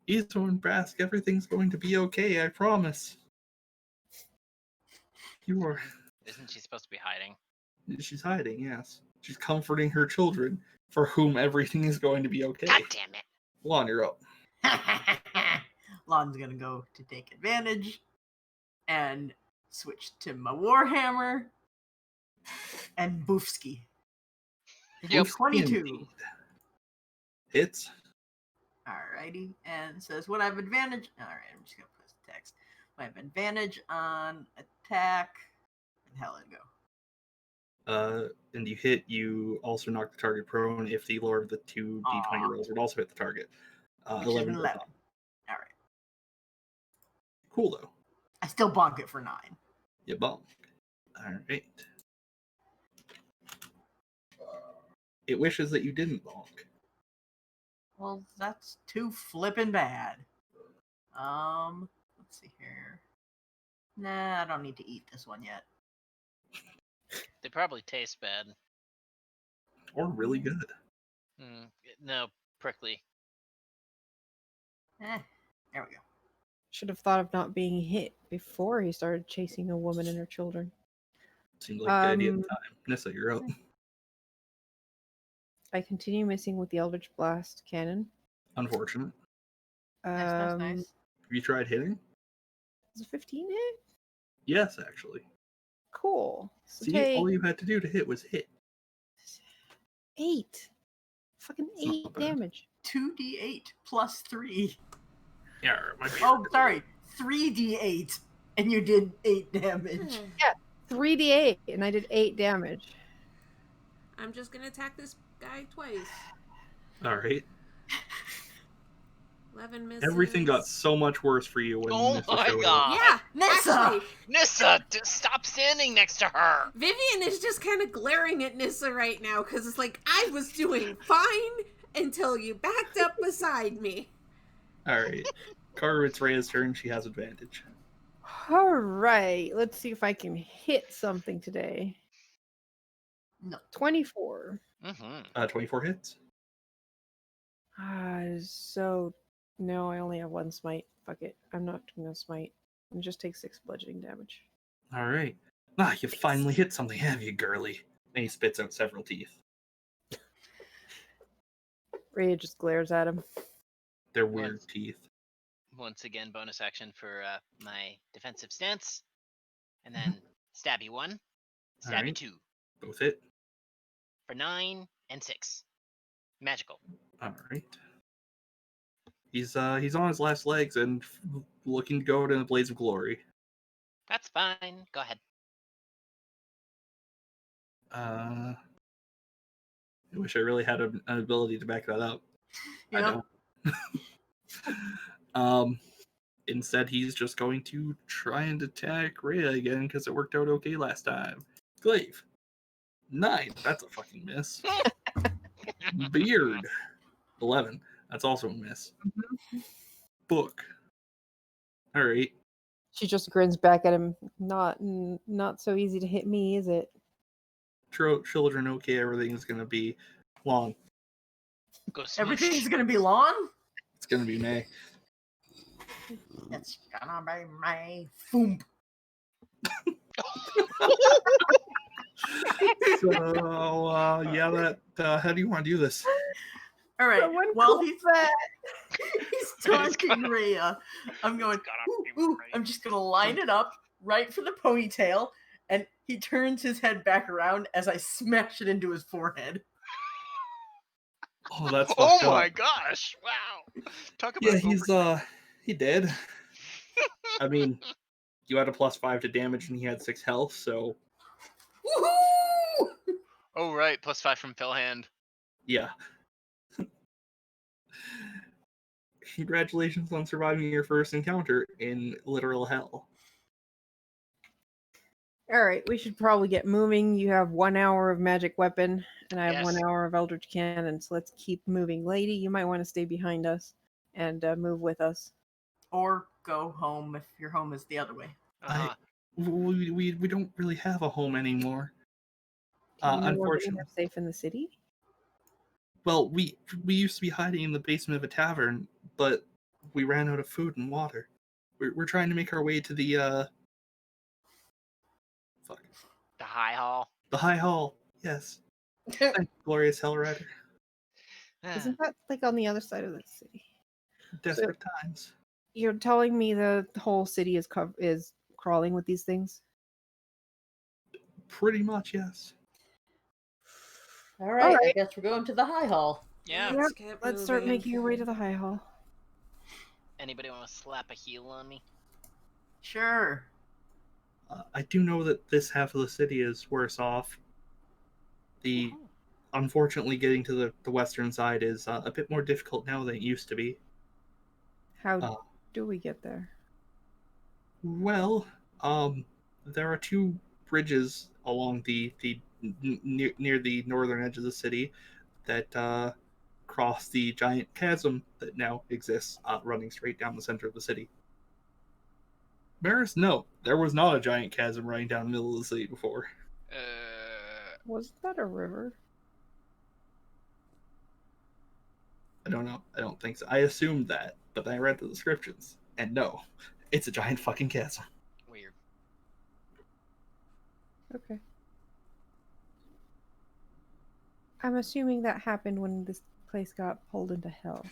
S2: Eastbourne Brask, everything's going to be okay, I promise. You are.
S4: Isn't she supposed to be hiding?
S2: She's hiding, yes. She's comforting her children, for whom everything is going to be okay.
S4: God damn it.
S2: Lon, you're up.
S5: Lon's gonna go to take advantage and switch to my Warhammer and Boofski.
S4: Yep.
S5: 22.
S2: Hits.
S5: Alrighty, and says when I have advantage. Alright, I'm just gonna put the text. I have advantage on attack. And hell it go.
S2: And you hit, you also knock the target prone if the lower of the two d20 rolls would also hit the target.
S5: Which
S2: 11.
S5: is 11. Alright.
S2: Cool, though.
S5: I still bonk it for 9.
S2: You bonk. Alright. It wishes that you didn't bonk.
S5: Well, that's too flippin' bad. Let's see here. Nah, I don't need to eat this one yet.
S4: They probably taste bad.
S2: Or really good.
S4: No, prickly.
S5: There we go.
S3: Should have thought of not being hit before he started chasing a woman and her children.
S2: Seemed like a good idea at the time. Nissa, you're up.
S3: I continue missing with the Eldritch Blast cannon.
S2: Unfortunate.
S5: Nice.
S2: Have you tried hitting?
S3: Is it 15 hit?
S2: Yes, actually.
S3: Cool. So
S2: See,
S3: take
S2: all you had to do to hit was hit.
S3: 8. Fucking
S2: It's not
S3: 8
S2: bad.
S3: damage.
S5: 2d8 plus 3.
S2: Yeah, it might be.
S5: Oh, sorry. 3d8. And you did 8 damage.
S3: 3d8, and I did 8 damage.
S1: I'm just gonna attack this guy twice.
S2: All right.
S1: 11 misses.
S2: Everything got so much worse for you when
S4: Oh
S2: Nissa
S4: my
S2: showed up.
S4: God.
S1: Yeah,
S5: Nissa!
S1: actually,
S4: Nissa, stop standing next to her.
S1: Vivian is just kind of glaring at Nissa right now because it's like, I was doing fine until you backed up beside me.
S2: All right. Carter, it's Rhea's turn. She has advantage.
S3: All right, let's see if I can hit something today.
S5: No.
S3: 24.
S2: 24 hits.
S3: So no, I only have 1 smite. Fuck it. I'm not gonna smite. And just take 6 bludgeoning damage.
S2: All right. Ah, you finally hit something, have you, girly? And he spits out several teeth.
S3: Rhea just glares at him.
S2: They're weird teeth.
S4: Once again, bonus action for my defensive stance. And then stabby 1, stabby
S2: Alright.
S4: 2
S2: Both hit.
S4: for 9 and 6. Magical.
S2: All right. He's on his last legs and looking to go to the blaze of glory.
S4: That's fine. Go ahead.
S2: I wish I really had an ability to back that up.
S5: You
S2: I
S5: know,
S2: don't. Instead, he's just going to try and attack Rhea again because it worked out okay last time. Glaive. 9. That's a fucking miss. Beard. 11. That's also a miss. Book. All right.
S3: She just grins back at him. Not so easy to hit me, is it?
S2: Children, okay, everything's going to be long.
S4: Go smush.
S5: everything's gonna be lawn?
S2: It's going to be May.
S5: It's gonna be my foom.
S2: So, yeah, how do you want to do this?
S5: All right.
S3: Someone
S5: While
S3: call
S5: he's
S3: that.
S5: he's taunting Rhea, I'm going. Ooh, I'm just gonna line it up right for the ponytail, and he turns his head back around as I smash it into his forehead.
S2: Oh, that's
S4: Oh
S2: fucked
S4: my
S2: up.
S4: gosh! Wow. Talk about
S2: Yeah, he's he did. I mean, you had a +5 to damage and he had 6 health, so
S5: Woohoo!
S4: Oh right, +5 from Philhand.
S2: yeah. Congratulations on surviving your first encounter in literal hell.
S3: All right, we should probably get moving. You have 1 hour of magic weapon, and I have 1
S4: Yes.
S3: hour of eldritch cannon. So let's keep moving. Lady, you might want to stay behind us and move with us.
S5: Or go home if your home is the other way.
S4: Uh-huh.
S2: We don't really have a home anymore.
S3: Do you know where we
S2: Unfortunately.
S3: are safe in the city?
S2: Well, we used to be hiding in the basement of a tavern, but we ran out of food and water. We're trying to make our way to the
S4: The High Hall.
S2: the High Hall. Yes. Thank you, glorious Hell Rider.
S3: Isn't that like on the other side of the city?
S2: Desperate times.
S3: You're telling me the whole city is is crawling with these things?
S2: Pretty much, yes.
S5: All right, I
S3: right.
S5: guess we're going to the High Hall.
S4: Yeah.
S3: Yep,
S1: get
S3: let's start
S1: moving.
S3: making our way to the High Hall.
S4: Anybody want to slap a heel on me?
S5: Sure.
S2: I do know that this half of the city is worse off. Unfortunately, getting to the western side is a bit more difficult now than it used to be.
S3: How do we get there?
S2: Well, there are 2 bridges along the near the northern edge of the city. that cross the giant chasm that now exists, running straight down the center of the city. Maris, no, there was not a giant chasm running down the middle of the city before.
S3: Was that a river?
S2: I don't know. I don't think so. I assumed that, but then I read the descriptions, and no, it's a giant fucking chasm.
S4: Weird.
S3: Okay. I'm assuming that happened when this place got pulled into hell.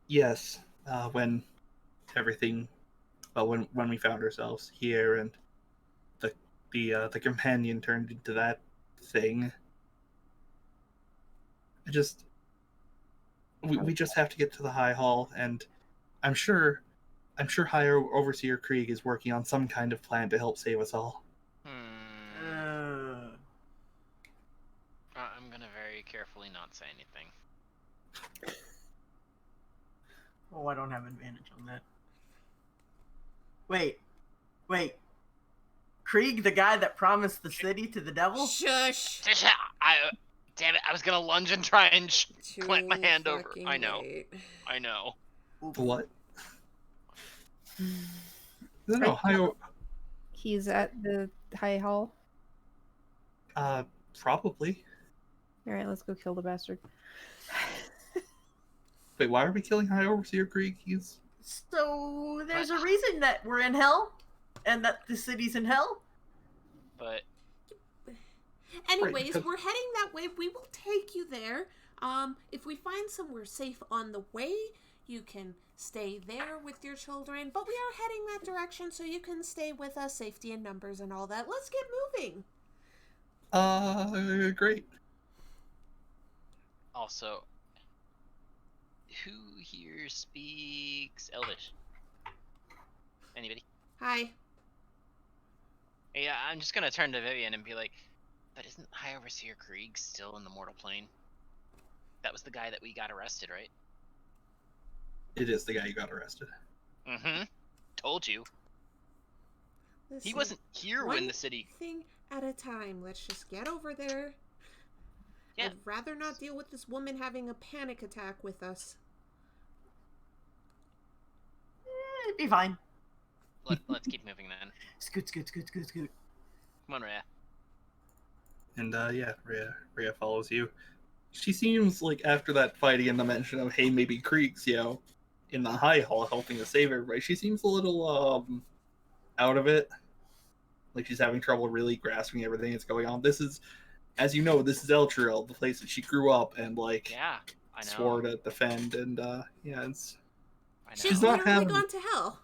S2: Yes, when everything, when we found ourselves here, and the companion turned into that thing. We just have to get to the High Hall, and I'm sure High Overseer Krieg is working on some kind of plan to help save us all.
S4: I'm gonna very carefully not say anything.
S5: Oh, I don't have advantage on that. Wait. Krieg, the guy that promised the city to the devil?
S1: Shush.
S4: Damn it! I was gonna lunge and try and clamp my hand over.
S1: fucking
S4: I know.
S1: late.
S4: I know.
S2: What? No,
S3: He's at the High Hall.
S2: probably.
S3: Alright, let's go kill the bastard.
S2: Wait, why are we killing High Overseer Krieg?
S5: So there's a reason that we're in hell, and that the city's in hell.
S4: But
S1: Anyways,
S2: because-
S1: we're heading that way. We will take you there. If we find somewhere safe on the way, you can stay there with your children. But we are heading that direction, so you can stay with us. Safety in numbers and all that. Let's get moving.
S2: Great.
S4: also, who here speaks Elvish? Anybody?
S1: Hi.
S4: Yeah, I'm just gonna turn to Vivian and be like, but isn't High Overseer Krieg still in the mortal plane? That was the guy that we got arrested, right?
S2: It is the guy you got arrested.
S4: Mm-hmm. Told you.
S1: Listen,
S4: He wasn't here when the city...
S1: thing at a time. Let's just get over there.
S4: Yeah.
S1: I'd rather not deal with this woman having a panic attack with us.
S5: It'd be fine.
S4: Let's keep moving then.
S5: Scoot.
S4: Come on, Rhea.
S2: And yeah, Rhea follows you. She seems like after that fighting and the mention of, hey, maybe Krieg's, in the High Hall helping to save everybody, she seems a little out of it. Like she's having trouble really grasping everything that's going on. This is, as you know, this is Elturel, the place that she grew up and
S4: Yeah, I know.
S2: swore to defend, and yeah, it's
S4: I know.
S1: She's
S2: not
S1: literally
S2: having-
S1: gone to hell.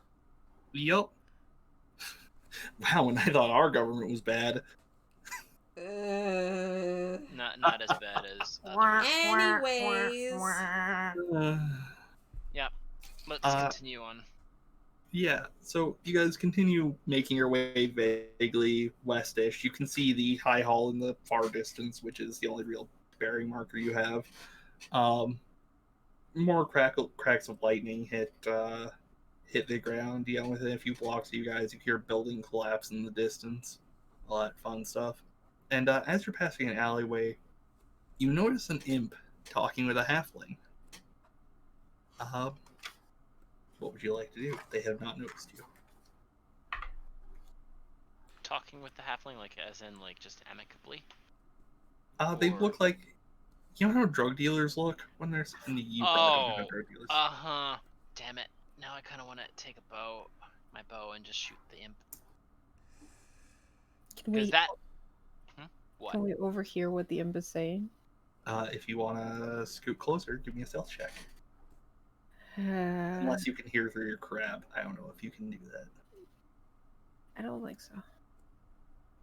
S2: yup. Wow, and I thought our government was bad.
S4: Not as bad as others.
S1: Anyways.
S4: Yep. Let's continue on.
S2: Yeah, so you guys continue making your way vaguely westish. You can see the High Hall in the far distance, which is the only real bearing marker you have. More cracks of lightning hit the ground. Within a few blocks of you guys, you hear a building collapse in the distance. All that fun stuff. And as you're passing an alleyway, you notice an imp talking with a halfling. What would you like to do? They have not noticed you.
S4: Talking with the halfling, like as in like just amicably.
S2: They
S4: Or-
S2: look like, you know how drug dealers look when they're in the you probably don't know drug dealers.
S4: Uh-huh. Damn it. Now I kind of want to take my bow, and just shoot the imp.
S3: Can
S4: Because
S3: we,
S4: that... What?
S3: can we overhear what the imp is saying?
S2: If you want to scoot closer, give me a stealth check.
S3: Uh,
S2: Unless you can hear through your crab. I don't know if you can do that.
S3: I don't think so.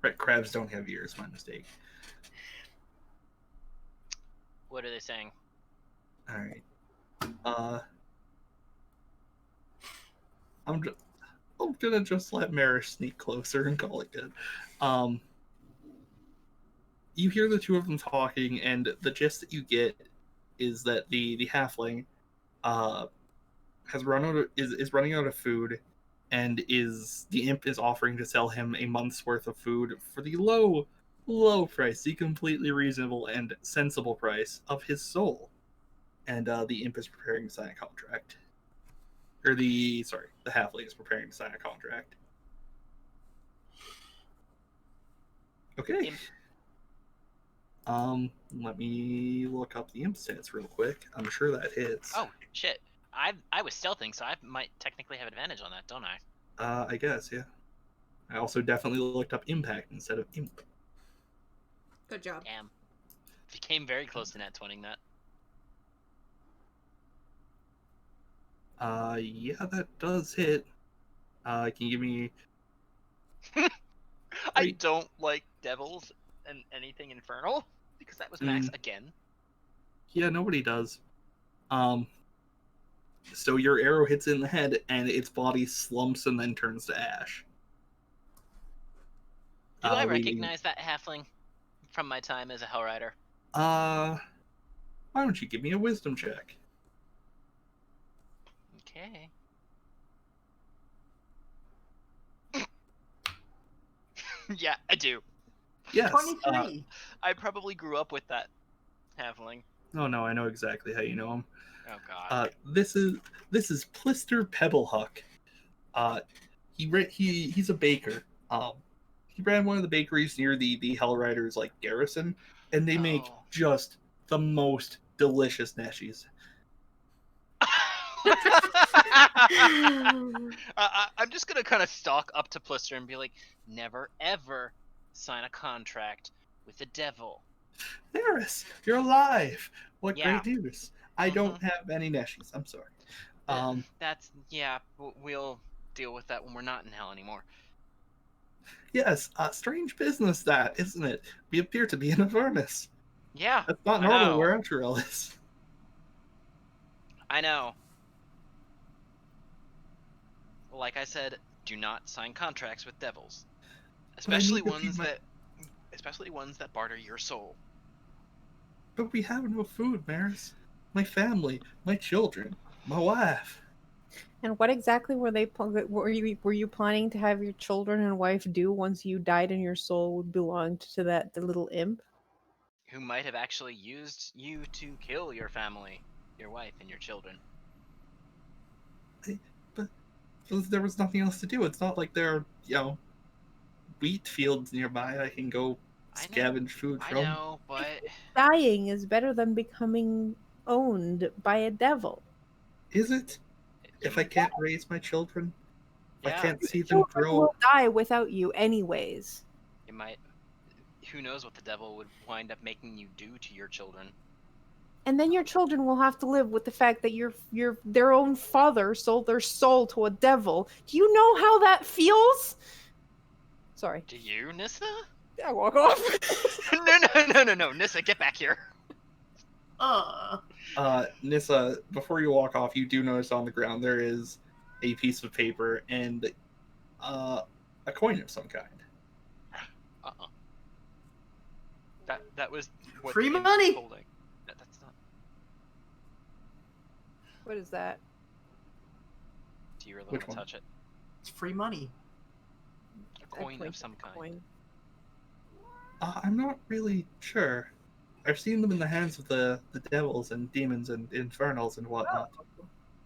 S2: Right, crabs don't have ears, my mistake.
S4: What are they saying?
S2: Alright. I'm gonna just let Marish sneak closer and call it good. You hear the two of them talking, and the gist that you get is that the halfling is running out of food, and the imp is offering to sell him a month's worth of food for the low low price, the completely reasonable and sensible price of his soul. And the imp is preparing to sign a contract. Or the halfling is preparing to sign a contract. Okay.
S4: Imp.
S2: Let me look up the imp stats real quick. I'm sure that hits.
S4: Oh shit! I was stealthing, so I might technically have advantage on that, don't I?
S2: I guess, yeah. I also definitely looked up impact instead of imp.
S1: Good job.
S4: Damn. If you came very close to nat 20 that.
S2: Yeah, that does hit. Can you give me...
S4: I don't like devils and anything infernal because that was max again.
S2: Yeah, nobody does. So your arrow hits it in the head, and its body slumps and then turns to ash.
S4: Do I recognize that halfling from my time as a Hellrider?
S2: Why don't you give me a wisdom check?
S4: Okay. Yeah, I do.
S2: Yes.
S5: 23.
S4: I probably grew up with that halfling.
S2: Oh no, I know exactly how you know him.
S4: Oh god.
S2: This is Plister Pebblehuck. He's a baker. He ran one of the bakeries near the Hellriders like garrison, and they make just the most delicious neshies.
S4: I'm just gonna kind of stalk up to Plister and be like, never ever sign a contract with the devil.
S2: Varys, you're alive! What
S4: Yeah.
S2: great news! I don't have any neshies. I'm sorry.
S4: That's we'll deal with that when we're not in hell anymore.
S2: Yes, strange business that, isn't it? We appear to be in Avernus.
S4: Yeah.
S2: That's not normal where Elturel is.
S4: I know. Like I said, do not sign contracts with devils. Especially ones that barter your soul.
S2: But we have no food, Maris. My family, my children, my wife.
S3: And what exactly were you planning to have your children and wife do once you died and your soul belonged to the little imp?
S4: Who might have actually used you to kill your family, your wife, and your children.
S2: But there was nothing else to do. It's not like there are, wheat fields nearby I can go scavenge food from.
S4: I know, but...
S3: Dying is better than becoming owned by a devil.
S2: Is it? If I can't raise my children? If I can't see them grow?
S3: Will die without you anyways.
S4: It might... Who knows what the devil would wind up making you do to your children.
S3: And then your children will have to live with the fact that their own father sold their soul to a devil. Do you know how that feels? Sorry.
S4: Do you, Nissa?
S3: Yeah, walk off.
S4: No, Nissa, get back here.
S2: Nissa, before you walk off, you do notice on the ground there is a piece of paper and a coin of some kind.
S4: That was what
S5: free money.
S4: Holding. That's not.
S3: What is that?
S4: Do you really want to touch it?
S5: It's free money.
S4: A coin of some kind.
S2: I'm not really sure. I've seen them in the hands of the devils and demons and infernals and whatnot.
S3: Oh,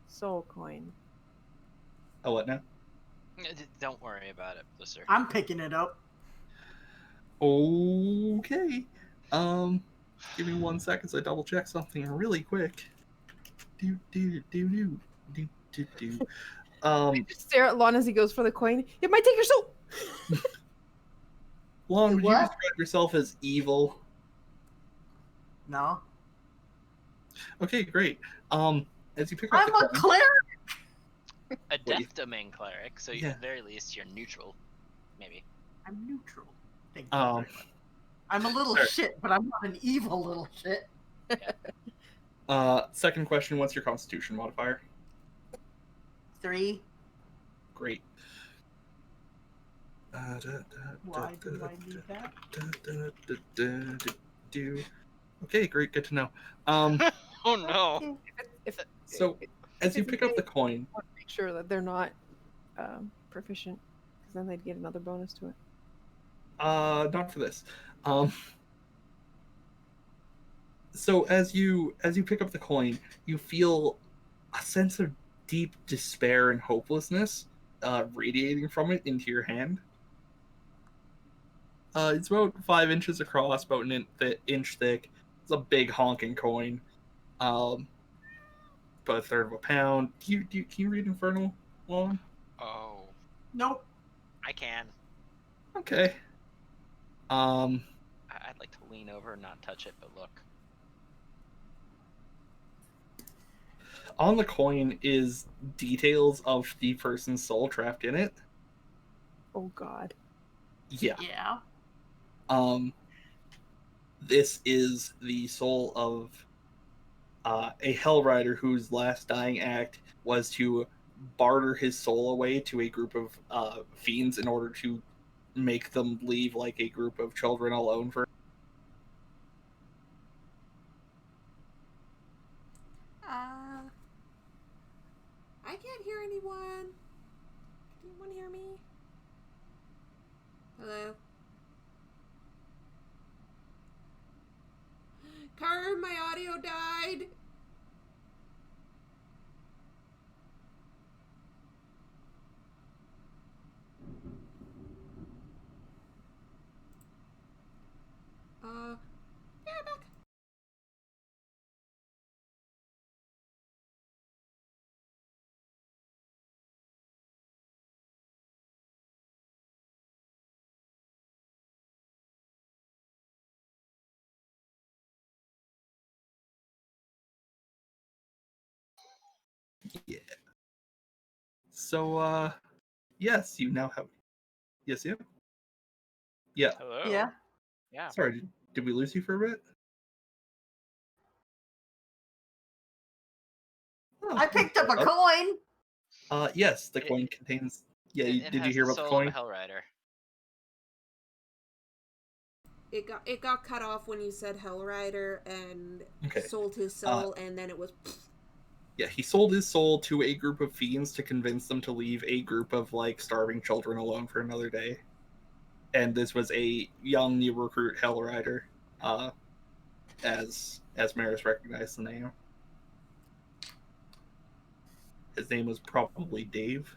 S3: soul coin.
S2: Oh, what now?
S4: Don't worry about it, Blister.
S5: I'm picking it up.
S2: Okay. Give me 1 second so I double check something really quick.
S3: I just stare at Lon as he goes for the coin. It might take your soul.
S2: Lon, would you describe yourself as evil?
S5: No.
S2: Okay, great. As you pick up
S5: I'm a cleric.
S4: A death domain cleric, so at the very least you're neutral, maybe.
S5: I'm neutral. Thank you very much. I'm a little shit, but I'm not an evil little shit.
S2: Second question, what's your constitution modifier?
S5: 3.
S2: Great.
S5: Why do I need that?
S2: Okay, great, good to know.
S4: Oh no.
S2: So, as you pick up the coin...
S3: I want to make sure that they're not proficient, because then they'd get another bonus to it.
S2: Not for this. So as you pick up the coin, you feel a sense of deep despair and hopelessness radiating from it into your hand. It's about 5 inches across, about an inch thick. It's a big honking coin. About a third of a pound. Can you read Infernal, Long?
S4: Oh,
S5: Nope.
S4: I can.
S2: Okay.
S4: I'd like to lean over and not touch it, but look.
S2: On the coin is details of the person's soul trapped in it.
S3: Oh God.
S2: Yeah.
S5: Yeah.
S2: This is the soul of a Hell Rider whose last dying act was to barter his soul away to a group of fiends in order to make them leave like a group of children alone for.
S1: I can't hear anyone. Can anyone hear me? Hello? Car, my audio died. Yeah, back.
S2: Yeah. So yes, you now have. Yes, you. Yeah.
S4: Hello.
S5: Yeah.
S4: Yeah.
S2: Sorry, did we lose you for a bit? Oh,
S5: I picked up a coin.
S2: Yes, the coin contains. Yeah,
S4: It
S2: did you
S4: has
S2: hear
S4: the
S2: about the
S4: soul of
S2: coin?
S4: a Hell Rider.
S1: It got cut off when you said Hell Rider and
S2: Okay.
S1: sold his soul, and then it was.
S2: Yeah, he sold his soul to a group of fiends to convince them to leave a group of like starving children alone for another day. And this was a young new recruit Hell Rider, as Maris recognized the name. His name was probably Dave.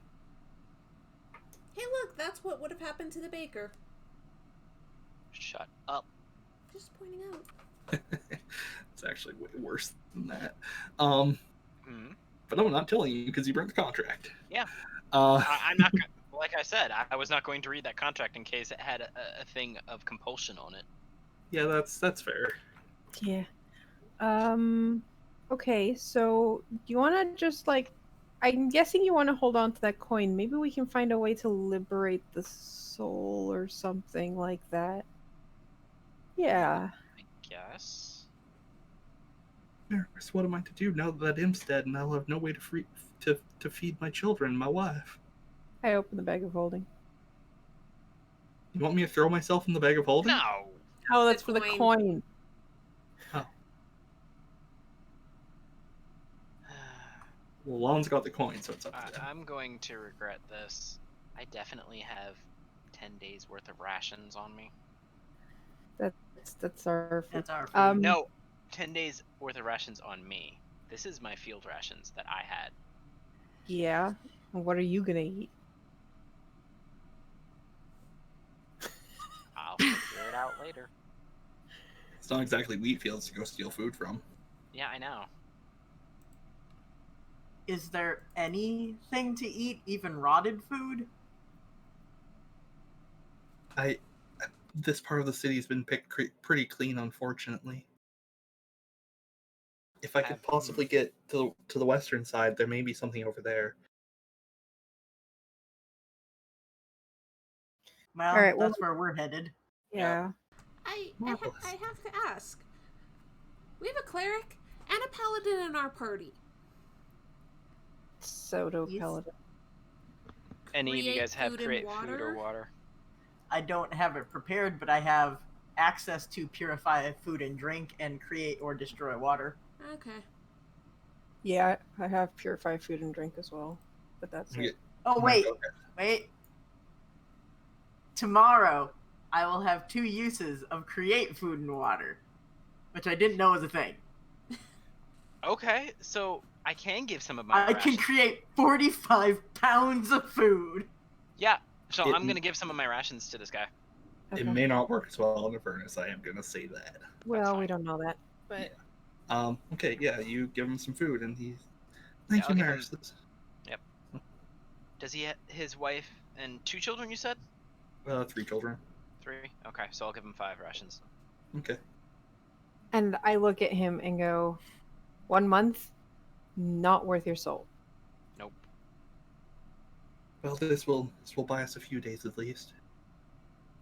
S1: Hey, look, that's what would have happened to the baker.
S4: Shut up.
S1: Just pointing out.
S2: It's actually way worse than that.
S4: Hmm.
S2: But I'm not telling you because you broke the contract.
S4: Yeah.
S2: Uh,
S4: I'm not. Like I said, I was not going to read that contract in case it had a thing of compulsion on it.
S2: yeah, that's fair.
S3: Yeah. Okay, so do you want to just like, I'm guessing you want to hold on to that coin. Maybe we can find a way to liberate the soul or something like that. Yeah.
S4: I guess.
S2: Maris, what am I to do now that Im's dead and I'll have no way to feed my children, my wife?
S3: I open the bag of holding.
S2: You want me to throw myself in the bag of holding?
S4: No.
S3: Oh, that's
S1: The
S3: for the
S1: coin.
S3: coin.
S2: Oh. Well, Lon's got the coin, so it's up to them.
S4: I'm going to regret this. I definitely have 10 days worth of rations on me.
S3: That's our food.
S5: That's our food.
S4: No, 10 days worth of rations on me. This is my field rations that I had.
S3: Yeah. And what are you gonna eat?
S4: I'll figure it out later.
S2: It's not exactly wheat fields to go steal food from.
S4: Yeah, I know.
S5: Is there anything to eat, even rotted food?
S2: This part of the city's been picked pretty clean, unfortunately. If I could possibly get to the western side, there may be something over there.
S5: Well,
S3: All right, well-
S5: that's where we're headed.
S3: Yeah.
S1: I
S2: Marvelous.
S1: have to ask. We have a cleric and a paladin in our party.
S3: Soto
S5: Yes.
S3: paladin.
S4: Any of you
S1: Create
S4: guys have
S1: food and
S4: create food
S1: water?
S4: or water?
S5: I don't have it prepared, but I have access to purify food and drink and create or destroy water.
S1: Okay.
S3: Yeah, I have purified food and drink as well. But that's
S2: Yeah.
S3: it.
S5: Oh, wait.
S2: Okay.
S5: Wait. Tomorrow, I will have 2 uses of create food and water, which I didn't know was a thing.
S4: Okay, so I can give some of my
S5: I can
S4: rations.
S5: create 45 pounds of food.
S4: Yeah, so
S2: It-
S4: I'm gonna give some of my rations to this guy.
S2: It
S3: Okay.
S2: may not work as well in Avernus, I am gonna say that.
S3: Well, we
S4: fine.
S3: don't know that, but
S2: Okay, yeah, you give him some food and he's...
S4: Yeah,
S2: Thank
S4: I'll
S2: you,
S4: give him-
S2: Maris.
S4: Does he have his wife and 2 children, you said?
S2: 3 children.
S4: 3? Okay, so I'll give him 5 rations.
S2: Okay.
S3: and I look at him and go, 1 month, not worth your soul.
S4: Nope.
S2: Well, this will buy us a few days at least.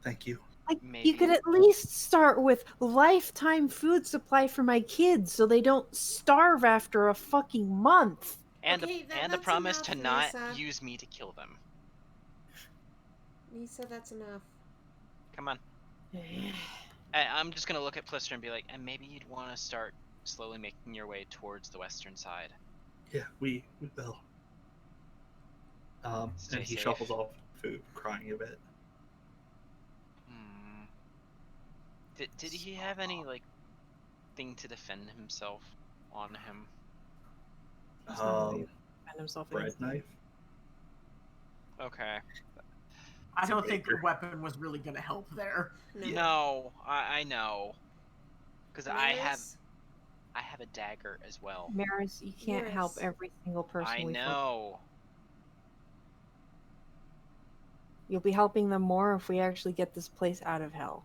S2: Thank you.
S3: Like,
S4: Maybe.
S3: you could at least start with lifetime food supply for my kids so they don't starve after a fucking month.
S4: And
S1: Okay,
S4: a
S1: that's
S4: promise
S1: enough,
S4: to not
S1: Nisa.
S4: use me to kill them.
S1: Nisa, that's enough.
S4: Come on. I'm just gonna look at Plister and be like, and maybe you'd want to start slowly making your way towards the western side.
S2: Yeah, we will.
S4: Stay
S2: And he
S4: safe.
S2: shuffles off food, crying a bit.
S4: Hmm. Did he have any like thing to defend himself on him?
S3: He's not gonna defend himself
S2: Bread
S3: against
S2: knife.
S4: Okay.
S5: I
S2: It's a
S5: don't think a
S2: baker.
S5: weapon was really going to help there.
S4: No, I know. Because I
S1: Maris?
S4: have a dagger as well.
S3: Maris, you can't help
S1: Maris.
S3: every single person
S4: I
S3: we find.
S4: know.
S3: You'll be helping them more if we actually get this place out of hell.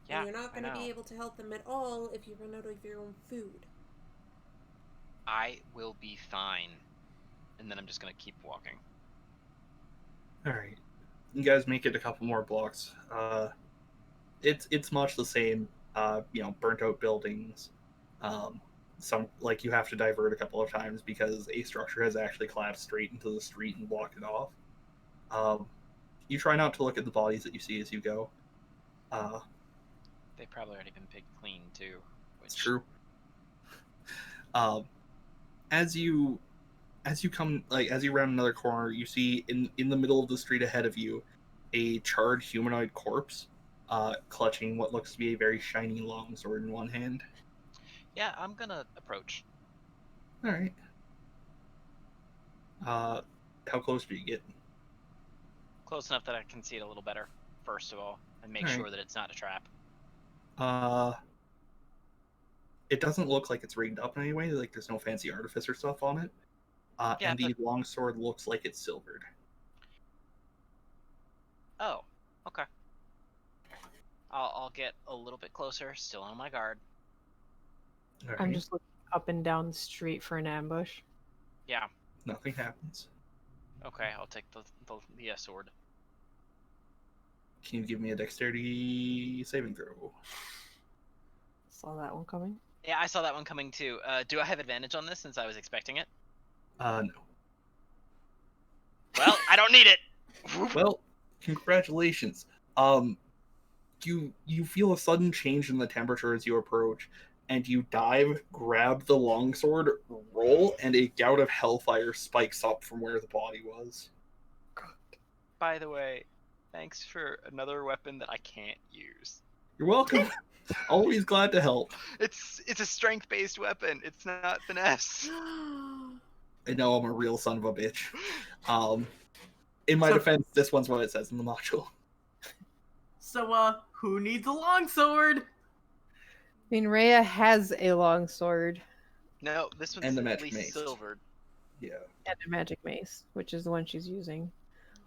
S4: Yeah,
S1: And you're not
S4: I
S1: going to
S4: know.
S1: be able to help them at all if you run out of your own food.
S4: I will be fine. And then I'm just gonna keep walking.
S2: Alright. You guys make it a couple more blocks. It's much the same, burnt out buildings. Some, like, you have to divert a couple of times because a structure has actually collapsed straight into the street and blocked it off. You try not to look at the bodies that you see as you go.
S4: They've probably already been picked clean too.
S2: It's true. As you round another corner, you see in the middle of the street ahead of you a charred humanoid corpse, clutching what looks to be a very shiny longsword in one hand.
S4: Yeah, I'm gonna approach.
S2: All right. How close do you get?
S4: Close enough that I can see it a little better, first of all, and make
S2: Alright.
S4: sure that it's not a trap.
S2: It doesn't look like it's rigged up in any way. Like there's no fancy artifice or stuff on it.
S4: Yeah,
S2: And the longsword looks like it's silvered.
S4: Oh, okay. I'll get a little bit closer, still on my guard.
S2: All
S3: I'm
S2: right.
S3: just looking up and down the street for an ambush.
S4: Yeah,
S2: Nothing happens.
S4: okay, I'll take the sword.
S2: Can you give me a dexterity saving throw?
S3: Saw that one coming.
S4: Yeah, I saw that one coming too. Do I have advantage on this since I was expecting it?
S2: No.
S4: Well, I don't need it. Whoop.
S2: Well, congratulations. You feel a sudden change in the temperature as you approach, and you dive, grab the longsword, roll, and a gout of hellfire spikes up from where the body was.
S4: By the way, thanks for another weapon that I can't use.
S2: You're welcome. Always glad to help.
S4: It's a strength-based weapon. It's not finesse.
S2: I know I'm a real son of a bitch. In my defense, this one's what it says in the module.
S5: So, who needs a longsword?
S3: I mean, Rhea has a long sword
S4: No, this one's
S2: And the
S4: at
S2: magic
S4: least
S2: mace.
S4: silvered.
S2: Yeah.
S3: and a magic mace, which is the one she's using.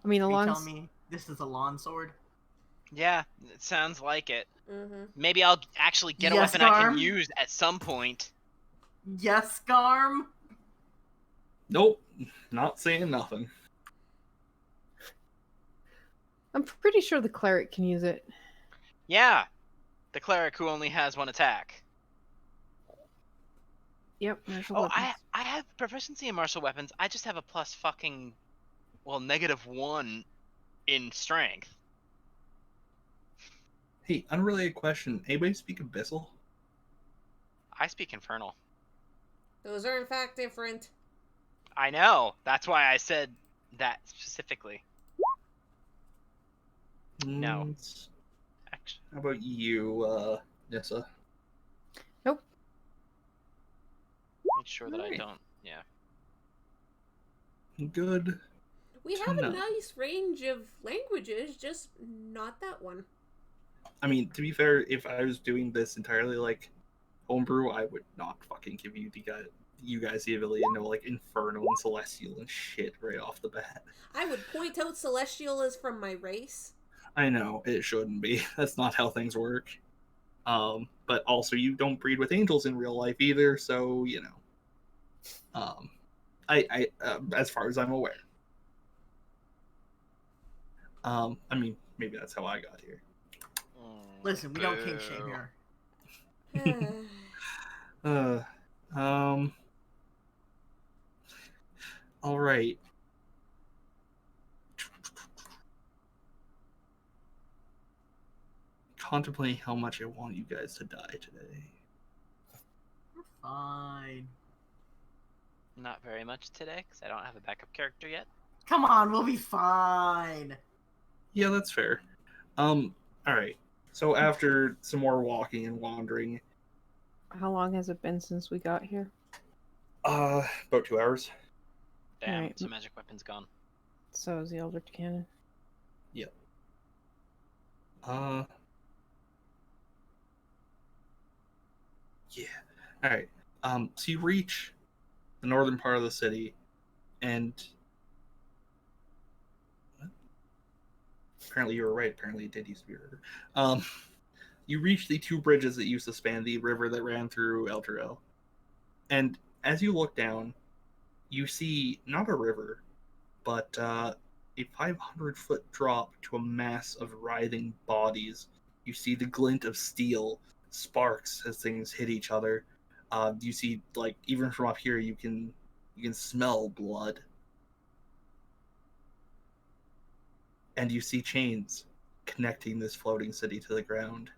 S3: I mean, a
S5: Are you
S3: long.
S5: telling me this is a lawn sword?
S4: Yeah, it sounds like it.
S1: Mm-hmm.
S4: Maybe I'll actually get a
S5: Yes,
S4: weapon I can
S5: Garm?
S4: use at some point.
S5: Yes, Garm?
S2: Nope. Not saying nothing.
S3: I'm pretty sure the cleric can use it.
S4: Yeah, the cleric who only has one attack.
S3: Yep, martial
S4: Oh,
S3: weapons.
S4: I have proficiency in martial weapons. I just have a plus fucking, well, -1 in strength.
S2: Hey, unrelated question. Anybody speak Abyssal?
S4: I speak Infernal.
S1: Those are in fact different.
S4: I know. That's why I said that specifically. No. much.
S2: How about you, Nissa?
S3: Nope.
S4: Make sure that I
S2: Alright.
S4: don't. Yeah.
S2: Good.
S1: We
S2: To
S1: have a
S2: know.
S1: nice range of languages, just not that one.
S2: I mean, to be fair, if I was doing this entirely like homebrew, I would not fucking give you guys the ability to know like Infernal and Celestial and shit right off the bat.
S1: I would point out Celestial is from my race.
S2: I know it shouldn't be. That's not how things work. But also you don't breed with angels in real life either, so you know. I as far as I'm aware. I mean, maybe that's how I got here.
S5: Listen, we don't kink shame here.
S2: All right. Contemplating how much I want you guys to die today.
S5: We're fine.
S4: Not very much today, because I don't have a backup character yet.
S5: Come on, we'll be fine.
S2: Yeah, that's fair. All right. So after some more walking and wandering,
S3: How long has it been since we got here?
S2: about 2 hours.
S4: Damn,
S3: Alright.
S4: so magic weapon's gone.
S3: So is the Eldritch Cannon.
S2: Yep. Yeah. All right. So you reach the northern part of the city, and apparently you were right. Apparently it did used to be a river. You reach the 2 bridges that used to span the river that ran through Elturel, and as you look down, you see not a river, but a 500-foot drop to a mass of writhing bodies. You see the glint of steel, sparks as things hit each other. You see, like, even from up here, you can smell blood, and you see chains connecting this floating city to the ground.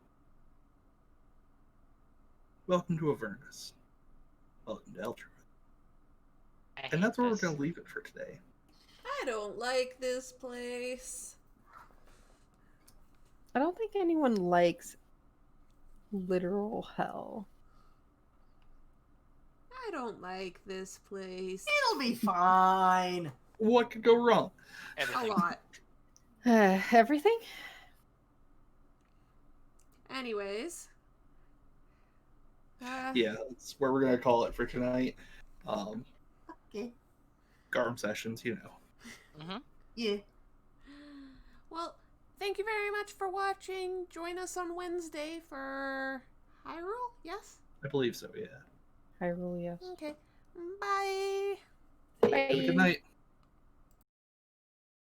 S2: Welcome to Avernus. Welcome to Elturel. And that's where we're going to leave it for today.
S1: I don't like this place.
S3: I don't think anyone likes literal hell.
S1: I don't like this place.
S5: It'll be fine.
S2: What could go wrong?
S4: Everything.
S1: A lot.
S3: Everything?
S1: Anyways.
S2: Yeah, that's where we're going to call it for tonight.
S5: Okay.
S2: Garm sessions, you know.
S4: Mm-hmm.
S5: Yeah.
S1: Well, thank you very much for watching. Join us on Wednesday for Hyrule, yes?
S2: I believe so, yeah.
S3: Hyrule, yes.
S1: Okay. Bye.
S3: Bye.
S2: Have a good night.